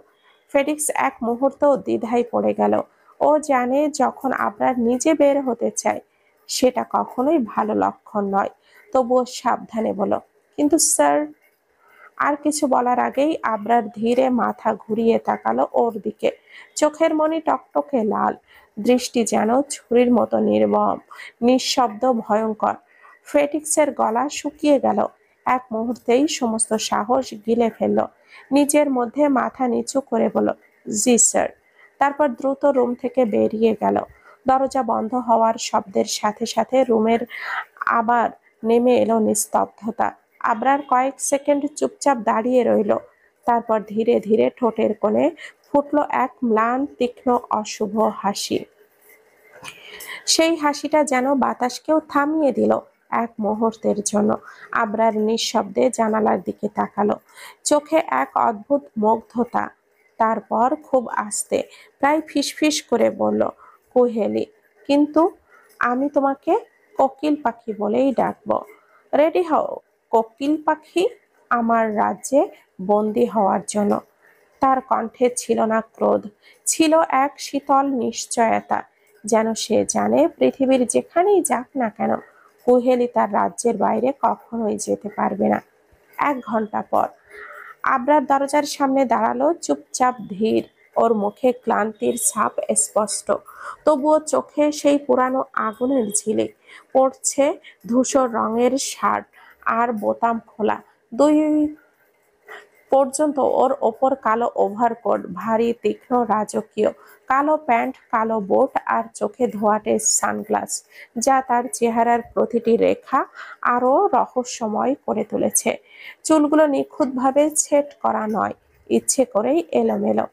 ফেডিক্স এক মুহূর্ত দ্বিধায় পড়ে গেল। ও জানে যখন আবরার নিজে বের হতে চায় সেটা কখনোই ভালো লক্ষণ নয়। তবুও সাবধানে বলল, কিন্তু স্যার। আর কিছু বলার আগেই আবরার ধীরে মাথা ঘুরিয়ে তাকালো ওর দিকে। চোখের মনি টকটকে লাল, দৃষ্টি যেন ছুরির মতো নির্মম, নিঃশব্দ, ভয়ঙ্কর। ফেটিক্সের গলা শুকিয়ে গেল, এক মুহূর্তেই সমস্ত সাহস গিলে ফেলল। নিজের মধ্যে মাথা নিচু করে বলল, জি স্যার। তারপর দ্রুত রুম থেকে বেরিয়ে গেল। দরজা বন্ধ হওয়ার শব্দের সাথে সাথে রুমের আবার নেমে এলো নিস্তব্ধতা। আবরার কয়েক সেকেন্ড চুপচাপ দাঁড়িয়ে রইল। তারপর ধীরে ধীরে ঠোঁটের কোণে ফুটলো এক ম্লান, তীক্ষ্ণ, অশুভ হাসি। সেই হাসিটা যেন বাতাসকেও থামিয়ে দিল এক মুহূর্তের জন্য। আবরার নিঃশব্দে জানালার দিকে তাকালো, চোখে এক অদ্ভুত মুগ্ধতা। তারপর খুব আস্তে, প্রায় ফিসফিস করে বলল, কুহেলি, কিন্তু আমি তোমাকে কোকিল পাখি বলেই ডাকবো। রেডি হও, কোকিল পাখি, আমার রাজ্যে বন্দি হওয়ার জন্য। তার কণ্ঠে ছিল না ক্রোধ, ছিল এক শীতল নিশ্চয়তা, যেন সে জানে পৃথিবীর যেখানেই যাক না কেন কুহেলি তার রাজ্যের বাইরে কখনোই যেতে পারবে না। 1 ঘন্টা পর আবরার দরজার সামনে দাঁড়ালো, চুপচাপ, ধীর। ওর মুখে ক্লান্তির ছাপ স্পষ্ট, তবুও চোখে সেই পুরানো আগুনের ঝিলিক। পড়ছে ধূসর রঙের শার্ট, আর বোতাম খোলা। দুই পর্যন্ত ওর ওপর কালো ওভারকোট, ভারী, তীক্ষ্ণ, রাজকীয়। কালো প্যান্ট, কালো বুট, আর চোখে ধোঁয়াটে সানগ্লাস, যা তার চেহারার প্রতিটি রেখা আরো রহস্যময় করে তুলেছে। চুলগুলো নিখুঁতভাবে ছেট করা নয়, ইচ্ছে করেই এলোমেলো,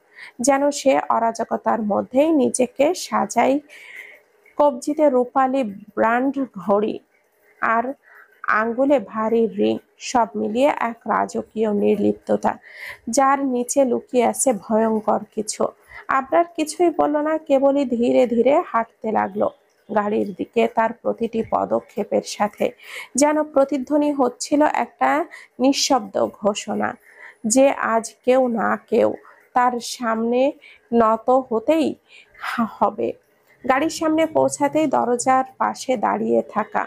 যেন সে অরাজকতার মধ্যেই নিজেকে সাজায়। কবজিতে রূপালি ব্র্যান্ড ঘড়ি, আর আঙ্গুলে ভারী রিং, সব মিলিয়ে এক রাজকীয় নির্লিপ্ততা, যার নিচে লুকিয়ে আছে ভয়ঙ্কর কিছু। আবরার কিছুই বলল না, কেবলই ধীরে ধীরে হাঁটতে লাগলো গাড়ির দিকে। তার প্রতিটি পদক্ষেপের সাথে যেন প্রতিধ্বনি হচ্ছিল একটা নিঃশব্দ ঘোষণা, যে আজ কেউ না কেউ তার সামনে নত হতেই হবে। গাড়ির সামনে পৌঁছাতেই দরজার পাশে দাঁড়িয়ে থাকা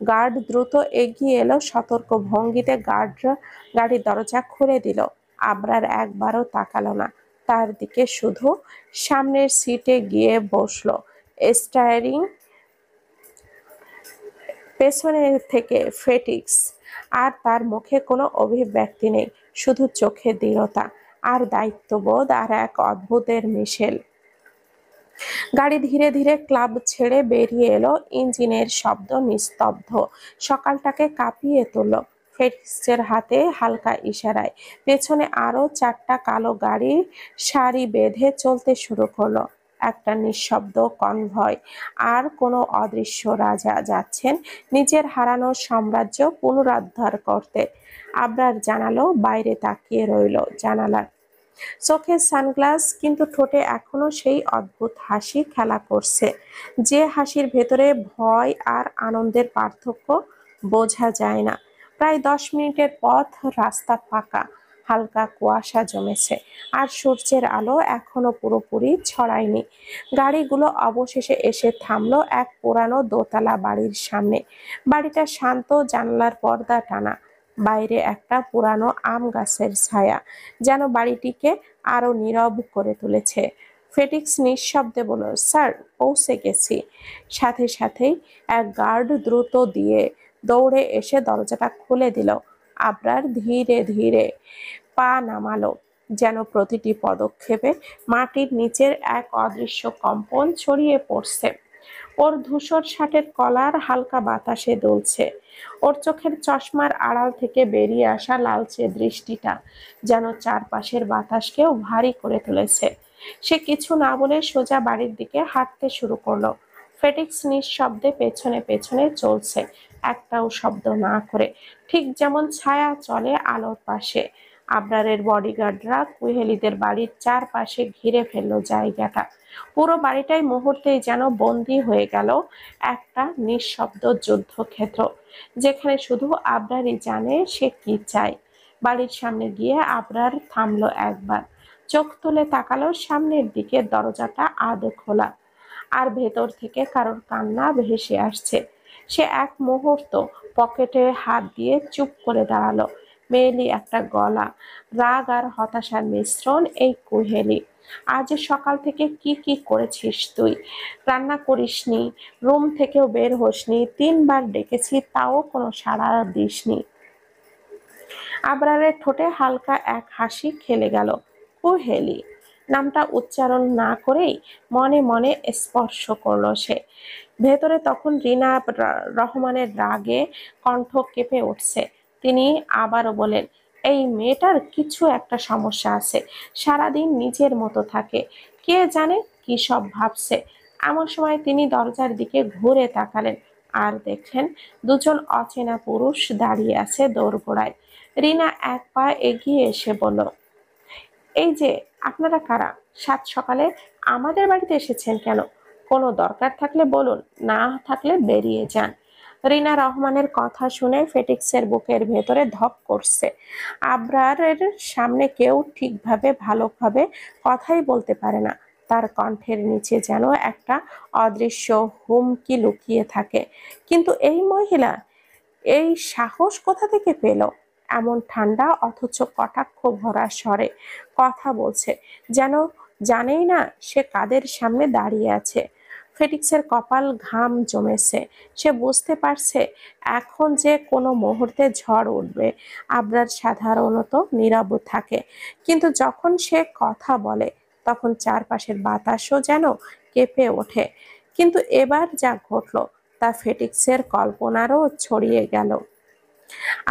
গার্ড দ্রুত এগিয়ে এলো, সতর্ক ভঙ্গিতে গাড়ির দরজা খুলে দিল। আবরার একবারও তাকালো না তার দিকে, শুধু সামনের সিটে গিয়ে বসলো। স্টায়ারিং পেছনে থেকে ফেটিক্স, আর তার মুখে কোনো অভিব্যক্তি নেই, শুধু চোখে দৃঢ়তা আর দায়িত্ববোধ, আর এক অদ্ভুতের মিশেল। গাড়ি ধীরে ধীরে ক্লাব ছেড়ে বেরিয়ে এলো, ইঞ্জিনের শব্দ নিস্তব্ধ, সকালটাকে কাঁপিয়ে তুলল। ফেটিক্সের হাতে হালকা ইশারায় পেছনে আরো 4টা কালো গাড়ি সারি বেঁধে চলতে শুরু করলো। একটা নিঃশব্দ কনভয়। আর কোনো অদৃশ্য রাজা যাচ্ছেন নিজের হারানো সাম্রাজ্য পুনরুদ্ধার করতে। আবরার জানালো বাইরে তাকিয়ে রইল জানালার, চোখে সানগ্লাস, কিন্তু ঠোঁটে এখনো সেই অদ্ভুত হাসি খেলা করছে, যে হাসির ভেতরে ভয় আর আনন্দের পার্থক্য বোঝা যায় না। প্রায় 10 মিনিটের পথ, রাস্তা ফাঁকা, হালকা কুয়াশা জমেছে, আর সূর্যের আলো এখনো পুরোপুরি ছড়ায়নি। গাড়িগুলো অবশেষে এসে থামলো এক পুরানো দোতলা বাড়ির সামনে। বাড়িটা শান্ত, জানলার পর্দা টানা, বাইরে একটা পুরানো আম গাছের ছায়া যেন বাড়িটিকে আরো নীরব করে তুলেছে। ফেটিক্স নিঃশব্দে বলল, স্যার, পৌঁছে গেছি। সাথে সাথেই এক গার্ড দ্রুত দিয়ে দৌড়ে এসে দরজাটা খুলে দিল। আবরার ধীরে ধীরে পা নামালো, যেন প্রতিটি পদক্ষেপে মাটির নিচের এক অদৃশ্য কম্পন ছড়িয়ে পড়ছে। ওর ধূসর শার্টের কলার হালকা বাতাসে দুলছে। ওর চোখের চশমার আড়াল থেকে বেরিয়ে আসা লালচে দৃষ্টিটা যেন চারপাশের বাতাসকেও ভারী করে তুলেছে। সে কিছু না বলে সোজা বাড়ির দিকে হাঁটতে শুরু করলো। ফেটিক্স নিঃশব্দে পেছনে পেছনে চলছে, একটাও শব্দ না করে, ঠিক যেমন ছায়া চলে আলোর পাশে। আবরারের বডিগার্ডরা কুহেলিদের বাড়ির চারপাশে ঘিরে ফেললো জায়গাটা। পুরো বাড়িটাই মুহূর্তেই যেন বন্দী হয়ে গেল একটা নিঃশব্দ যুদ্ধক্ষেত্র, যেখানে শুধু আবরারই জানে সে কি চায়। বাড়ির সামনে গিয়ে আবরার থামলো একবার, চোখ তুলে তাকালো সামনের দিকে। দরজাটা আধ খোলা, আর ভেতর থেকে কারোর কান্না ভেসে আসছে। সে এক মুহূর্ত পকেটে হাত দিয়ে চুপ করে দাঁড়ালো। মেয়েলি একটা গলা, রাগ আর হতাশার মিশ্রণ। এই কুহেলি, আজ সকাল থেকে কি কি করেছিস তুই? রান্না করিসনি, রুম থেকেও বের হোসনি, 3বার ডেকেছি তাও কোনো সাড়া দিসনি। আবরারের ঠোঁটে হালকা এক হাসি খেলে গেল। কুহেলি নামটা উচ্চারণ না করেই মনে মনে স্পর্শ করলো সে। ভেতরে তখন রিনা রহমানের রাগে কণ্ঠ কেঁপে উঠছে। তিনি আবারও বলেন, এই মেয়েটার কিছু একটা সমস্যা আছে, সারাদিন নিজের মতো থাকে, কে জানে কি সব ভাবছে। এমন সময় তিনি দরজার দিকে ঘুরে তাকালেন আর দেখলেন দুজন অচেনা পুরুষ দাঁড়িয়ে আছে দোরগোড়ায়। রিনা এক পা এগিয়ে এসে বলল, এই যে, আপনারা কারা? সাত সকালে আমাদের বাড়িতে এসেছেন কেন? কোনো দরকার থাকলে বলুন, না থাকলে বেরিয়ে যান। রিনা রহমানের কথা শুনে ফেটিক্সের বুকের ভেতরে ধক করছে। আবরারের সামনে কেউ ঠিকভাবে ভালোভাবে কথাই বলতে পারে না। তার কণ্ঠের নিচে যেন একটা অদৃশ্য হুমকি লুকিয়ে থাকে। কিন্তু এই মহিলা, এই সাহস কোথা থেকে পেল? এমন ঠান্ডা অথচ কটাক্ষ ভরা স্বরে কথা বলছে, যেন জানেই না সে কাদের সামনে দাঁড়িয়ে আছে। ফেটিক্সের কপাল ঘাম জমেছে। সে বুঝতে পারছে এখন যে কোনো মুহূর্তে ঝড় উঠবে। আবরার সাধারণত নীরব থাকে, কিন্তু যখন সে কথা বলে তখন চারপাশের বাতাসও যেন কেঁপে ওঠে। কিন্তু এবার যা ঘটল তা ফেটিক্সের কল্পনারও ছড়িয়ে গেল।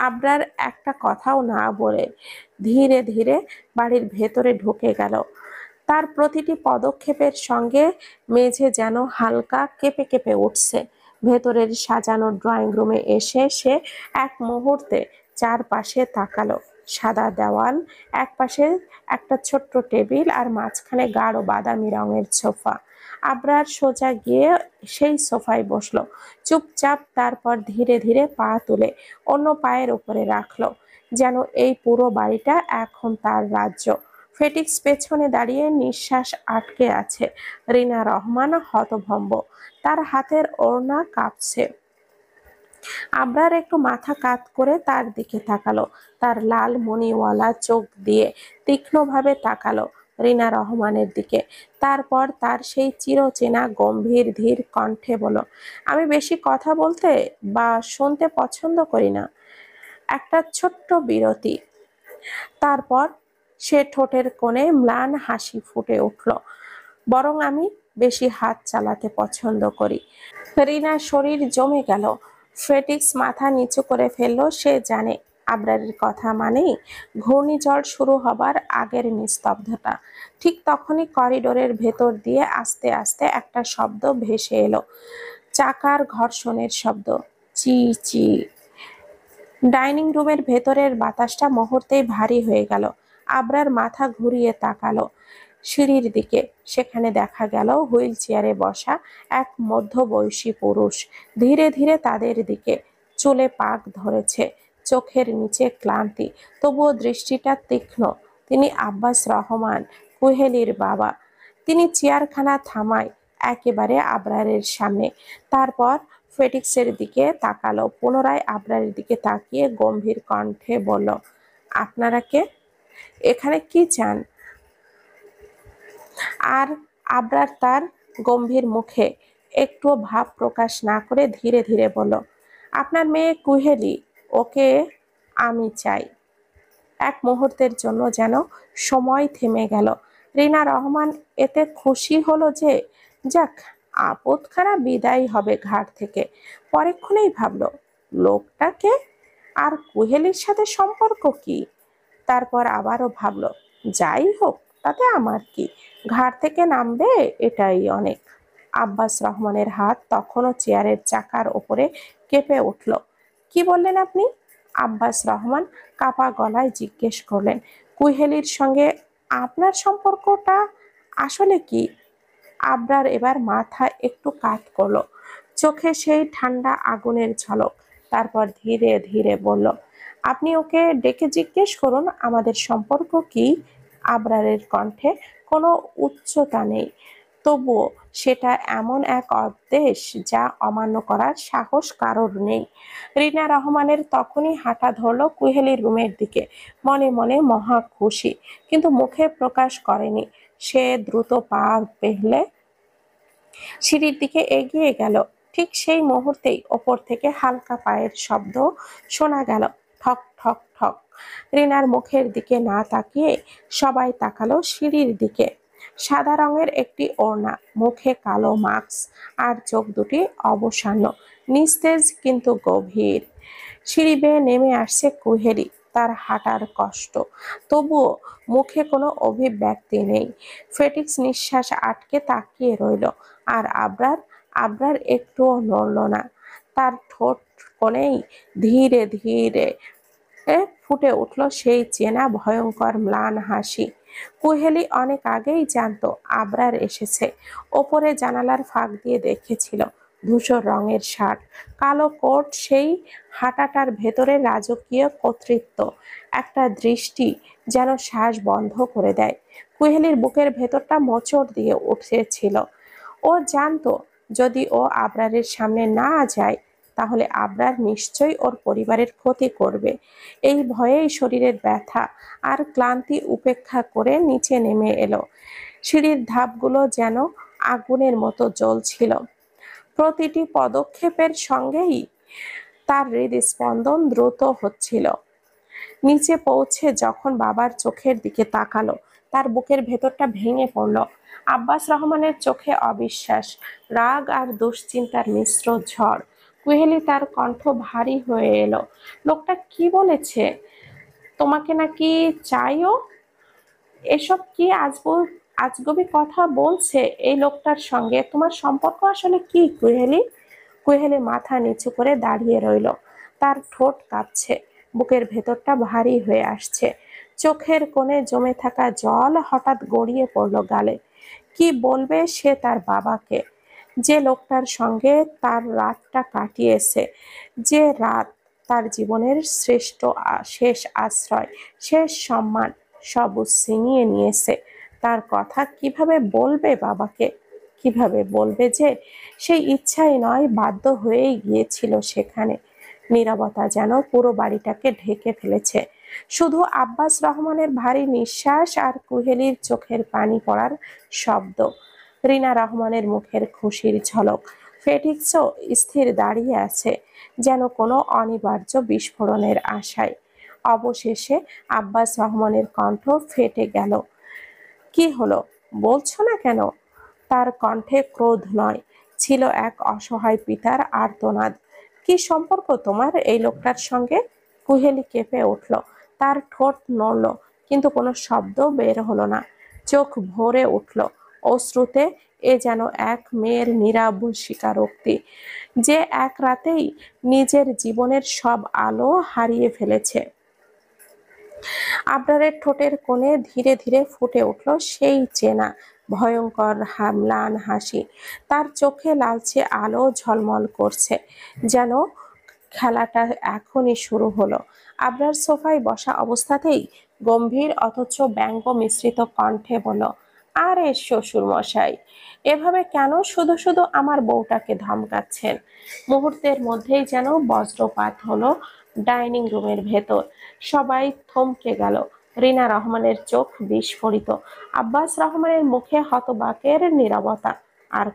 আবরার একটা কথাও না বলে ধীরে ধীরে বাড়ির ভেতরে ঢুকে গেল। তার প্রতিটি পদক্ষেপের সঙ্গে মেঝে যেন হালকা কেঁপে কেঁপে উঠছে। ভেতরের সাজানো ড্রয়িং রুমে এসে সে এক মুহূর্তে চারপাশে তাকালো। সাদা দেওয়াল, একপাশে একটা ছোট্ট টেবিল, আর মাঝখানে গাঢ় বাদামি রঙের সোফা। আবরার সোজা গিয়ে সেই সোফায় বসলো চুপচাপ, তারপর ধীরে ধীরে পা তুলে অন্য পায়ের উপরে রাখলো, যেন এই পুরো বাড়িটা এখন তার রাজ্য। ফেটিক্স পেছনে দাঁড়িয়ে নিঃশ্বাস আটকে আছে। রিনা রহমান হতভম্ব, তার হাতের ওড়না কাঁপছে। আবরার একটু মাথা কাত করে তার দিকে তাকালো, তার লাল মণিওয়ালা চোখ দিয়ে তীক্ষ্ণভাবে তাকালো রিনা রহমানের দিকে। তারপর তার সেই চিরচেনা গম্ভীর ধীর কণ্ঠে বলল, আমি বেশি কথা বলতে বা শুনতে পছন্দ করি না। একটা ছোট্ট বিরতি। তারপর সে ঠোঁটের কোণে ম্লান হাসি ফুটে উঠল, বরং আমি বেশি হাত চালাতে পছন্দ করি। রিনার শরীর জমে গেল। ফেটিক্স মাথা নিচু করে ফেলল। সে জানে আবরারের কথা মানেই ঘূর্ণিঝড় শুরু হবার আগের নিস্তব্ধতা। ঠিক তখনই করিডোরের ভেতর দিয়ে আস্তে আস্তে একটা শব্দ ভেসে এলো, চাকার ঘর্ষণের শব্দ। চি চি। ডাইনিং রুমের ভেতরের বাতাসটা মুহূর্তেই ভারী হয়ে গেল। আবরার মাথা ঘুরিয়ে তাকালো সিঁড়ির দিকে। সেখানে দেখা গেল হুইল চেয়ারে বসা এক মধ্যবয়সী পুরুষ ধীরে ধীরে তাদের দিকে। চুলে পাক ধরেছে, চোখের নিচে ক্লান্তি, তবুও দৃষ্টিটা তীক্ষ্ণ। তিনি আব্বাস রহমান, কুহেলির বাবা। তিনি চেয়ারখানা থামায় একেবারে আবরারের সামনে। তারপর ফেটিক্সের দিকে তাকালো, পুনরায় আবরারের দিকে তাকিয়ে গম্ভীর কণ্ঠে বলল, আপনারা কে? এখানে কি চান? আর আবরার তার গম্ভীর মুখে একটুও ভাব প্রকাশ না করে ধীরে ধীরে বলল, আপনার মেয়ে কুহেলি, ওকে আমি চাই। এক মুহূর্তের জন্য যেন সময় থেমে গেল। রিনা রহমান এতে খুশি হলো যে যাক, আপদখানা বিদায় হবে ঘাট থেকে। পরেক্ষণেই ভাবলো, লোকটাকে আর কুহেলির সাথে সম্পর্ক কি? তারপর আবারও ভাবলো, যাই হোক তাতে আমার কি, ঘাট থেকে নামবে এটাই অনেক। আব্বাস রহমানের হাত তখনও চেয়ারের চাকার ওপরে কেঁপে উঠল। কি বললেন আপনি? আব্বাস রহমান কাপা গলায় জিজ্ঞেস করলেন, কুহেলির সঙ্গে আপনার সম্পর্কটা আসলে কি? আবরার এবার মাথা একটু কাত করলো, চোখে সেই ঠান্ডা আগুনের ঝলক। তারপর ধীরে ধীরে বলল, আপনি ওকে ডেকে জিজ্ঞেস করুন আমাদের সম্পর্ক কি। আবরারের কণ্ঠে কোনো উচ্চতা নেই, তবুও সেটা এমন এক অদেশ যা অমান্য করার সাহস কারোর নেই। রিনা রহমানের তখনই হাঁটা ধরলো কুহেলির রুমের দিকে। মনে মনে মহা খুশি, কিন্তু মুখে প্রকাশ করেনি। সে দ্রুত পা পেহলে সিঁড়ির দিকে এগিয়ে গেল। ঠিক সেই মুহূর্তেই ওপর থেকে হালকা পায়ের শব্দ শোনা গেল, ঠক ঠক ঠক। রিনার মুখের দিকে না তাকিয়ে সবাই তাকালো সিঁড়ির দিকে। সাদা রঙের একটি ওড়না, মুখে কালো মাস্ক, আর চোখ দুটি অবসান্ন, নিস্তেজ কিন্তু গভীর। সিঁড়ি বেয়ে নেমে আসছে কুহেলি, তার হাঁটার কষ্ট, তবুও মুখে কোনো অভিব্যক্তি নেই। ফেটিক্স নিঃশ্বাস আটকে তাকিয়ে রইল। আর আবরার আবরার একটুও নড়ল না। তার ঠোঁট কোণেই ধীরে ধীরে ফুটে উঠল সেই চেনা ভয়ঙ্কর ম্লান হাসি। কুহেলি অনেক আগেই জানতো আবরার এসেছে। ওপরে জানালার ফাঁক দিয়ে দেখেছিল, ধূসর রঙের শার্ট, কালো কোট, সেই হাঁটাটার ভেতরে রাজকীয় কর্তৃত্ব। একটা দৃষ্টি যেন শ্বাস বন্ধ করে দেয়। কুহেলির বুকের ভেতরটা মোচড় দিয়ে উঠেছিল। ও জানতো যদি ও আবরারের সামনে না যায় তাহলে আবরার নিশ্চয়ই ওর পরিবারের ক্ষতি করবে। এই ভয়েই শরীরের ব্যথা আর ক্লান্তি উপেক্ষা করে নিচে নেমে এলো। সিঁড়ির ধাপগুলো যেন আগুনের মতো জ্বলছিল। প্রতিটি পদক্ষেপের সঙ্গেই তার হৃদস্পন্দন দ্রুত হচ্ছিল। নিচে পৌঁছে যখন বাবার চোখের দিকে তাকালো, তার বুকের ভেতরটা ভেঙে পড়ল। আব্বাস রহমানের চোখে অবিশ্বাস, রাগ আর দুশ্চিন্তার মিশ্র ঝড়। কুহেলি, তার কণ্ঠ ভারী হয়ে এলো, লোকটা কি বলেছে? তোমাকে নাকি চাইও? এসব কি আজগুবি কথা বলছে এই লোকটার সঙ্গে? তোমার সম্পর্ক আসলে কি কুহেলি? কুহেলি মাথা নিচু করে দাঁড়িয়ে রইল। তার ঠোঁট কাঁপছে, বুকের ভেতরটা ভারী হয়ে আসছে। চোখের কোণে জমে থাকা জল হঠাৎ গড়িয়ে পড়ল গালে। কি বলবে সে তার বাবাকে, যে লোকটার সঙ্গে তার রাতটা কাটিয়েছে, যে রাত তার জীবনের শেষ আশ্রয়, শেষ সম্মান সব ছিনিয়ে নিয়েছে? তার কথা কিভাবে বলবে বাবাকে? কিভাবে বলবে যে সেই ইচ্ছাই নয় বাধ্য হয়েই গিয়েছিল সেখানে? নীরবতা যেন পুরো বাড়িটাকে ঢেকে ফেলেছে। শুধু আব্বাস রহমানের ভারী নিঃশ্বাস আর কুহেলির চোখের পানি পড়ার শব্দ। রিনা রহমানের মুখের খুশির ঝলক। ফেটিক্সও স্থির দাঁড়িয়ে আছে, যেন কোনো অনিবার্য বিস্ফোরণের আশায়। অবশেষে আব্বাস রহমানের কণ্ঠ ফেটে গেল, কি হলো, বলছো না কেন? তার কণ্ঠে ক্রোধ নয়, ছিল এক অসহায় পিতার আর্তনাদ। কি সম্পর্ক তোমার এই লোকটার সঙ্গে? কুহেলি কেঁপে উঠল, তার ঠোঁট নড়ল, কিন্তু কোনো শব্দ বের হলো না। চোখ ভরে উঠল অশ্রুতে। এ যেন এক মেয়ের নীরব স্বীকারোক্তি, যে এক রাতেই নিজের জীবনের সব আলো হারিয়ে ফেলেছে। আবরারের ঠোঁটের কোণে ধীরে ধীরে ফুটে উঠল সেই চেনা ভয়ঙ্কর ম্লান হাসি। তার চোখে লালচে আলো ঝলমল করছে, যেন খেলাটা এখনই শুরু হলো। আবরার সোফায় বসা অবস্থাতেই গম্ভীর অথচ ব্যঙ্গ মিশ্রিত কণ্ঠে বলল, আরে শ্বশুর মশাই, এভাবে কেন শুধু শুধু আমার বউটাকে ধমকাচ্ছেন? মুহূর্তের মধ্যেই যেন বজ্রপাত হলো ডাইনিং রুমের ভেতর। সবাই থমকে গেল। রিনা রহমানের চোখ বিস্ফোরিত, আব্বাস রহমানের মুখে হতবাকের নীরবতা। আর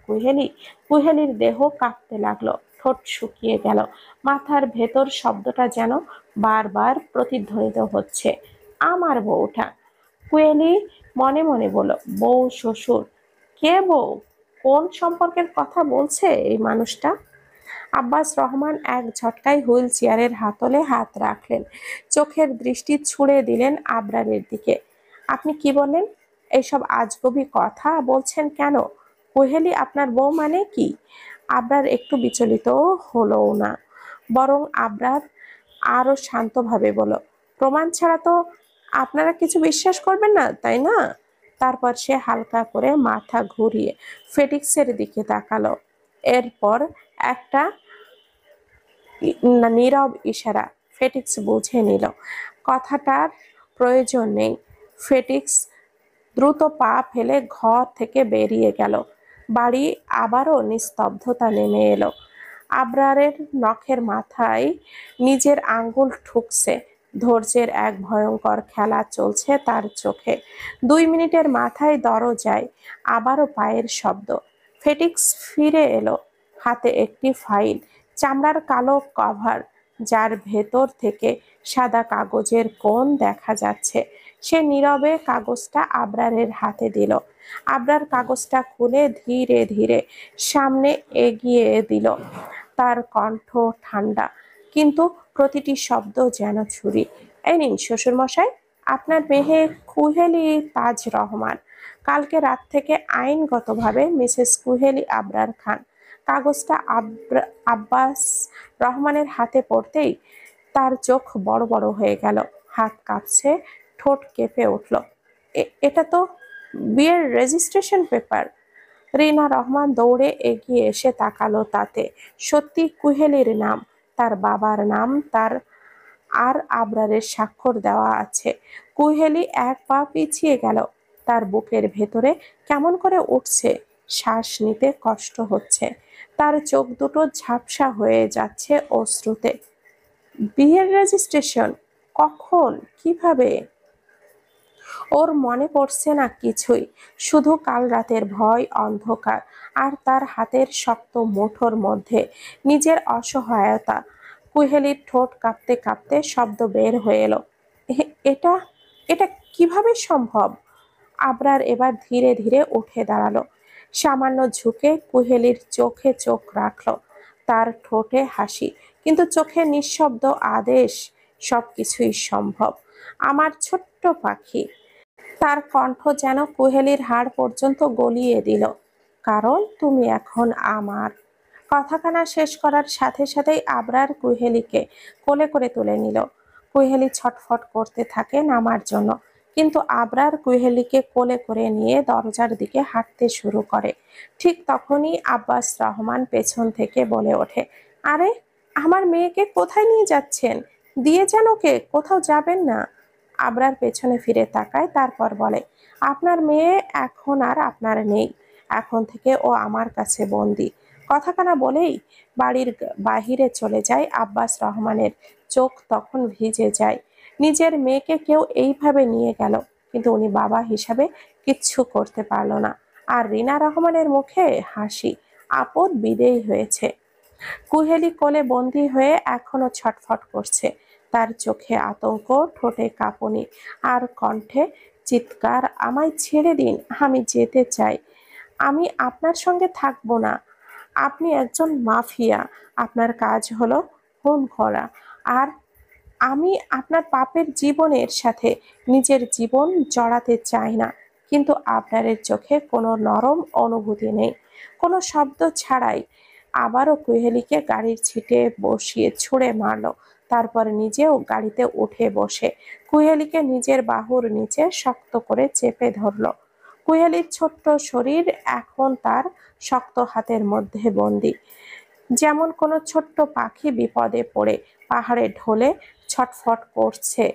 কুহেলির দেহ কাঁপতে লাগলো, ঠোঁট শুকিয়ে গেল। মাথার ভেতর শব্দটা যেন বারবার প্রতিধ্বনিত হচ্ছে, আমার বউটা। কুহেলি মনে মনে বলল, বউ শ্বশুর? কে বউ? কোন সম্পর্কের কথা বলছে এই মানুষটা? আব্বাস রহমান এক ঝটকায় হুইল চেয়ারের হাতলে হাত রাখলেন, চোখের দৃষ্টি ছুড়ে দিলেন আবরারের দিকে। আপনি কি বললেন? এইসব আজগুবি কথা বলছেন কেন? কুহেলি আপনার বউ মানে কি? আবরার একটু বিচলিত হলো না, বরং আবরার আরো শান্তভাবে বলল, প্রমাণ ছাড়া তো আপনারা কিছু বিশ্বাস করবেন না, তাই না? তারপর সে হালকা করে মাথা ঘুরিয়ে ফেটিক্সের দিকে তাকালো। এরপর একটা নীরব ইশারা। ফেটিক্স বুঝে নিল কথাটার প্রয়োজন নেই। ফেটিক্স দ্রুত পা ফেলে ঘর থেকে বেরিয়ে গেল। বাড়ি আবারও নিস্তব্ধতা নেমে এলো। আবরারের নখের মাথায় নিজের আঙ্গুল ঠুকছে। ধৈর্যের এক ভয়ঙ্কর খেলা চলছে তার চোখে। 2 মিনিটের মাথায় দরজায় আবারও পায়ের শব্দ। ফেটিক্স ফিরে এলো, হাতে একটি ফাইল, চামড়ার কালো কভার, যার ভেতর থেকে সাদা কাগজের কোণ দেখা যাচ্ছে। সে নীরবে কাগজটা আবরারের হাতে দিল। আবরার কাগজটা খুলে ধীরে ধীরে সামনে এগিয়ে দিল। তার কণ্ঠ ঠান্ডা, কিন্তু প্রতিটি শব্দ যেন ছুরি। এই নিন শ্বশুরমশাই, আপনার মেয়ে কুহেলি তাজ রহমান, কালকে রাত থেকে আইনগতভাবে মিসেস কুহেলি আবরার খান। কাগজটা আব্বাস রহমানের হাতে পড়তেই তার চোখ বড় বড় হয়ে গেল, হাত কাঁপছে, ঠোঁট কেঁপে উঠল। এটা তো বিয়ের রেজিস্ট্রেশন পেপার। রিনা রহমান দৌড়ে এগিয়ে এসে তাকালো তাতে। সত্যি কুহেলির নাম, তার বাবার নাম, তার আর আবরারের স্বাক্ষর দেওয়া আছে। কুহেলি এক পা পিছিয়ে গেল, তার বুকের ভেতরে কেমন করে উঠছে, শ্বাস নিতে কষ্ট হচ্ছে। তার চোখ দুটো ঝাপসা হয়ে যাচ্ছে অশ্রুতে। বিয়ের রেজিস্ট্রেশন? কখন? কিভাবে? ওর মনে পড়ছে না কিছুই, শুধু কাল রাতের ভয়, অন্ধকার, আর তার হাতের শক্ত মুঠোর মধ্যে নিজের অসহায়তা। কুহেলির ঠোঁট কাঁপতে কাঁপতে শব্দ বের হয়ে এলো, এটা এটা কিভাবে সম্ভব? আবরার এবার ধীরে ধীরে উঠে দাঁড়ালো, সামান্য ঝুঁকে কুহেলির চোখে চোখ রাখলো। তার ঠোঁটে হাসি, কিন্তু চোখে নিঃশব্দ আদেশ, সবকিছুই সম্ভব আমার ছোট্ট পাখি। তার কণ্ঠ যেন কুহেলির হাড় পর্যন্ত গলিয়ে দিল, কারণ তুমি এখন আমার। কথাখানা শেষ করার সাথে সাথেই আবরার কুহেলিকে কোলে করে তুলে নিল। কুহেলি ছটফট করতে থাকে নামার জন্য, কিন্তু আবরার কুহেলিকে কোলে করে নিয়ে দরজার দিকে হাঁটতে শুরু করে। ঠিক তখনই আব্বাস রহমান পেছন থেকে বলে ওঠে, আরে, আমার মেয়েকে কোথায় নিয়ে যাচ্ছেন? দিয়ে যান ওকে, কোথাও যাবেন না। আবরার পেছনে ফিরে তাকায়, তারপর বলে, আপনার মেয়ে এখন আর আপনার নেই, এখন থেকে ও আমার কাছে বন্দি। কথাখানা বলেই বাড়ির বাহিরে চলে যায় আব্বাস রহমানের। চোখ তখন ভিজে যায়। নিজের মেয়েকে কেউ এইভাবে নিয়ে গেল, কিন্তু উনি বাবা হিসাবে কিচ্ছু করতে পারল না। আর রিনা রহমানের মুখে হাসি, আপদ বিদেয় হয়েছে। কুহেলি কোলে বন্দী হয়ে এখনো ছটফট করছে, তার চোখে আতঙ্ক, ঠোঁটে কাঁপুনি, আর কণ্ঠে চিৎকার, আমায় ছেড়ে দিন, আমি যেতে চাই, আমি আপনার সঙ্গে থাকবো না। আপনি একজন মাফিয়া, আপনার কাজ হলো খুন করা, আর আমি আপনার পাপের জীবনের সাথে নিজের জীবন জড়াতে চাই না, কিন্তু আবরারের চোখে কোনো নরম অনুভূতি নেই। কোনো শব্দ ছাড়াই আবারও কুহেলিকে গাড়ির সিটে বসিয়ে ছুঁড়ে মারলো। তারপর নিজেও গাড়িতে উঠে বসে কুহেলিকে নিজের বাহুর নিচে শক্ত করে চেপে ধরলো। কুহেলির ছোট্ট শরীর এখন তার শক্ত হাতের মধ্যে বন্দি, যেমন কোনো ছোট্ট পাখি বিপদে পড়ে পাহাড়ে ঢলে ছটফট করছে,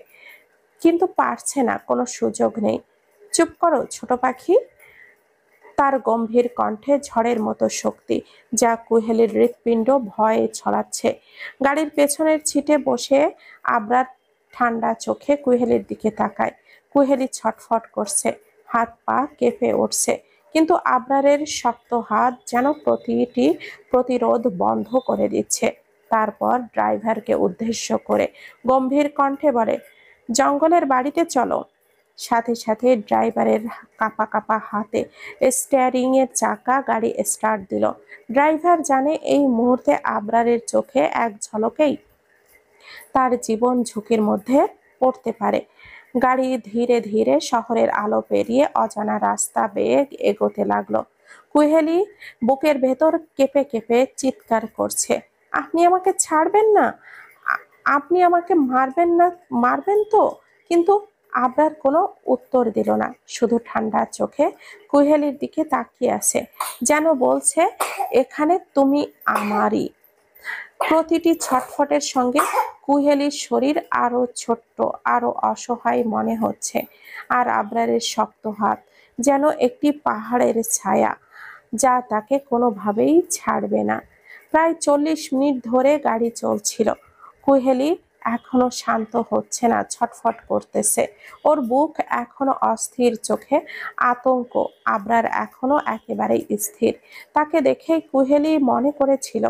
কিন্তু পারছে না, কোনো সুযোগ নেই। চুপ করো ছোট পাখি, তার গম্ভীর কণ্ঠে ঝড়ের মতো শক্তি, যা কুহেলির হৃৎপিণ্ড ভয়ে ছড়াচ্ছে। গাড়ির পেছনের সিটে বসে আবরার ঠান্ডা চোখে কুহেলির দিকে তাকায়। কুহেলি ছটফট করছে, হাত পা কেঁপে উঠছে, কিন্তু আবরারের শক্ত হাত যেন প্রতিটি প্রতিরোধ বন্ধ করে দিচ্ছে। তারপর ড্রাইভারকে উদ্দেশ্য করে গম্ভীর কণ্ঠে বলে, জঙ্গলের বাড়িতে চলো। সাথে সাথে ড্রাইভারের কাঁপা কাঁপা হাতে স্টিয়ারিং এর চাকা গাড়ি স্টার্ট দিল। ড্রাইভার জানে এই মুহূর্তে আবরারের চোখে এক ঝলকেই তার জীবন ঝুঁকির মধ্যে পড়তে পারে। গাড়ি ধীরে ধীরে শহরের আলো পেরিয়ে অজানা রাস্তা বেয়ে এগোতে লাগলো। কুহেলি বুকের ভেতর কেঁপে কেঁপে চিৎকার করছে, আপনি আমাকে ছাড়বেন না, আপনি আমাকে মারবেন না, মারবেন তো? কিন্তু আবরার কোনো উত্তর দিল না, শুধু ঠান্ডা চোখে কুহেলির দিকে তাকিয়ে আছে, যেন বলছে, এখানে তুমি আমারই। প্রতিটি ছটফটের সঙ্গে কুহেলির শরীর আরো ছোট্ট, আরো অসহায় মনে হচ্ছে। আর আবরারের শক্ত হাত যেন একটি পাহাড়ের ছায়া, যা তাকে কোনোভাবেই ছাড়বে না। প্রায় 40 মিনিট ধরে গাড়ি চলছিল। কুহেলি এখনো শান্ত হচ্ছে না, ছটফট করতেছে। ওর বুক এখনো অস্থির, চোখে আতঙ্ক। আবরার এখনো একেবারেই স্থির। তাকে দেখেই কুহেলি মনে করেছিল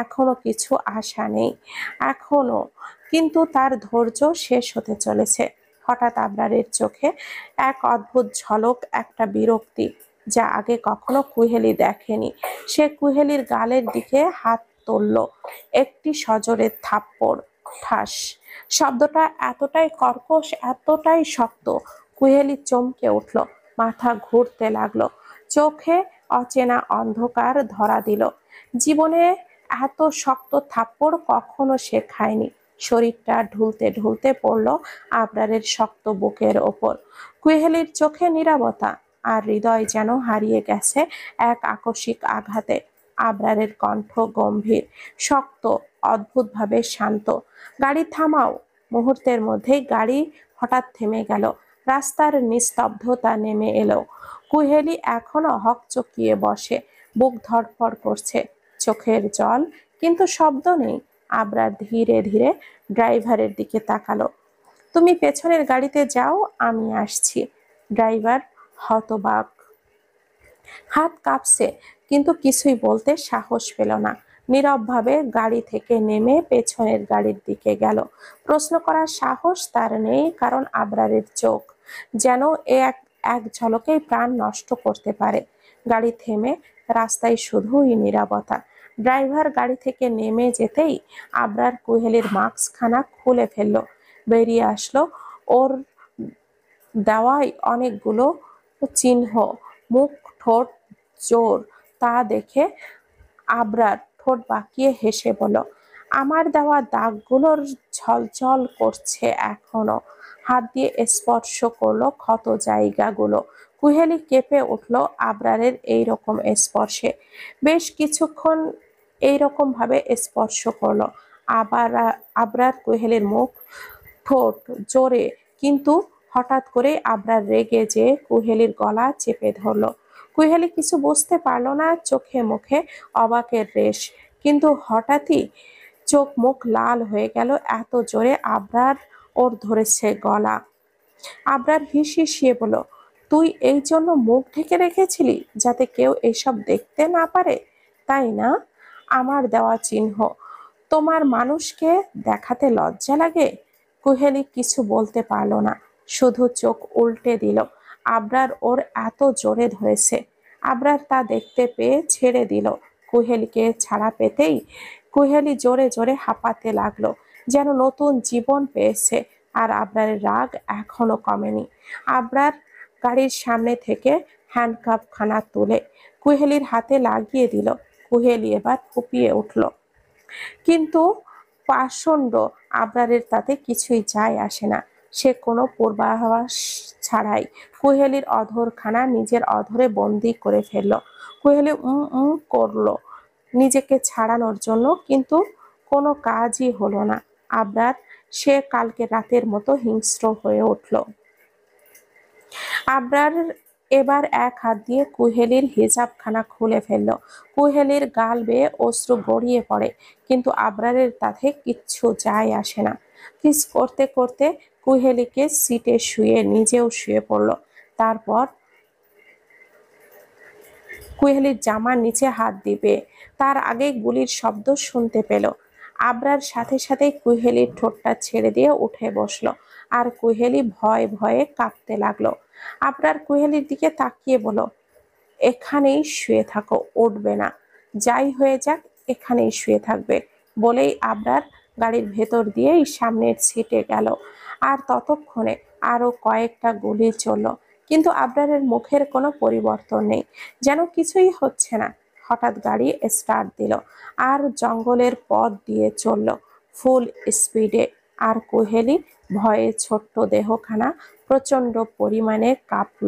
এখনো কিছু আশা নেই, এখনো, কিন্তু তার ধৈর্য শেষ হতে চলেছে। হঠাৎ আবরারের চোখে এক অদ্ভুত ঝলক, একটা বিরক্তি, যা আগে কখনো কুহেলি দেখেনি। সে কুহেলির গালের দিকে হাত তুলল, একটি সজোরে থাপ্পড়। ঠাস শব্দটা এতটাই কর্কশ, এতটাই শক্ত, কুহেলি চমকে উঠল, মাথা ঘুরতে লাগলো, চোখে অচেনা অন্ধকার ধরা দিল। জীবনে এত শক্ত থাপ্পড় কখনো সে খায়নি। শরীরটা ঢুলতে ঢুলতে পড়ল আবরারের শক্ত বুকের ওপর। কুহেলির চোখে নীরবতা, আর হৃদয় যেন হারিয়ে গেছে এক আকস্মিক আঘাতে। আবরারের কণ্ঠ গম্ভীর, শক্ত, অদ্ভুতভাবে শান্ত, গাড়ি থামাও। মুহূর্তের মধ্যেই গাড়ি হঠাৎ থেমে গেল। রাস্তার নিস্তব্ধতা নেমে এলো। কুহেলি এখনো হকচকিয়ে বসে, বুক ধড়ফড় করছে, চোখের জল, কিন্তু শব্দ নেই। আবরার ধীরে ধীরে ড্রাইভারের দিকে তাকালো, তুমি পেছনের গাড়িতে যাও, আমি আসছি। ড্রাইভার হতবাক, হাত কাঁপছে, কিন্তু কিছুই বলতে সাহস পেল না। নীরবভাবে গাড়ি থেকে নেমে পেছনের গাড়ির দিকে গেল। প্রশ্ন করার সাহস তার নেই, কারণ আবরারের চোখ যেন এক এক ঝলকেই প্রাণ নষ্ট করতে পারে। গাড়ি থেমে, রাস্তায় শুধুই নীরবতা। ড্রাইভার গাড়ি থেকে নেমে যেতেই আবরার কুহেলির মাস্কখানা খুলে ফেলল। বেরিয়ে আসলো ওর দেওয়ায় অনেকগুলো চিহ্ন, মুখ, ঠোঁট, জোর। তা দেখে আবরার ঠোঁট বাঁকিয়ে হেসে বলল, আমার দেওয়া দাগগুলোর ঝলঝল করছে এখনো। হাত দিয়ে স্পর্শ করলো ক্ষত জায়গাগুলো। কুহেলি কেঁপে উঠল আবরারের এইরকম স্পর্শে। বেশ কিছুক্ষণ এইরকম ভাবে স্পর্শ করলো। আবার আবরার কুহেলির মুখ, ঠোঁট জোরে, কিন্তু হঠাৎ করে আবরার রেগে যে কুহেলির গলা চেপে ধরলো। কুহেলি কিছু বুঝতে পারল না, চোখে মুখে অবাকের রেশ, কিন্তু হঠাৎই চোখ মুখ লাল হয়ে গেল, এত জোরে আবরার ওর ধরেছে গলা। আবরার হিসিয়ে বলল, তুই এই জন্য মুখ ঢেকে রেখেছিলি যাতে কেউ এসব দেখতে না পারে, তাই না? আমার দেওয়া চিহ্ন তোমার মানুষকে দেখাতে লজ্জা লাগে? কুহেলি কিছু বলতে পারল না, শুধু চোখ উল্টে দিল। আবরার ওর এত জোরে ধরেছে। আবরার তা দেখতে পেয়ে ছেড়ে দিল। কুহেলিকে ছাড়া পেতেই কুহেলি জোরে জোরে হাঁপাতে লাগলো। যেন নতুন জীবন পেয়েছে। আর আবরারের রাগ এখনো কমেনি। আবরার গাড়ির সামনে থেকে হ্যান্ডকাপ খানা তুলে কুহেলির হাতে লাগিয়ে দিল। কুহেলি এবার ফুপিয়ে উঠল, কিন্তু পাষণ্ড আবরারের তাতে কিছুই যায় আসে না। সে কোনো পূর্বাভাস ছাড়াই কুহেলির অধরখানা নিজের অধরে বন্দি করে ফেলল। কুহেলি করলো নিজেকে ছাড়ানোর জন্য, কিন্তু কোনো কাজই হলো না। আবরার সে কালকে রাতের মতো হিংস্র হয়ে উঠল। আবরার এবার এক হাত দিয়ে কুহেলির হিজাবখানা খুলে ফেলল। কুহেলির গাল বেয়ে অশ্রু গড়িয়ে পড়ে, কিন্তু আবরারের তাতে কিচ্ছু যায় আসে না। কিস করতে করতে কুহেলিকে সিটে শুয়ে নিজেও শুয়ে পড়ল। তারপর কুহেলির জামার নিচে হাত দিবে, তার আগে গুলির শব্দ শুনতে পেল। আবরার সাথে সাথে কুহেলির ঠোঁটটা ছেড়ে দিয়ে উঠে বসলো, আর কুহেলি ভয়ে ভয়ে কাঁপতে লাগলো। আবরার কুহেলির দিকে তাকিয়ে বলল, এখানেই শুয়ে থাকো, উঠবে না, যাই হয়ে যাক এখানেই শুয়ে থাকবে। বলেই আবরার গাড়ির ভেতর দিয়েই সামনের সিটে গেল। আর ততক্ষণে আরো কয়েকটা গুলি চলল, কিন্তু আবরারের মুখের কোনো পরিবর্তন নেই, যেন কিছুই হচ্ছে না। হঠাৎ গাড়ি স্টার্ট দিল আর জঙ্গলের পথ দিয়ে চলল ফুল স্পিডে। আর কুহেলি ভয়ে ছোট্ট দেহখানা প্রচন্ড পরিমাণে কাঁপল।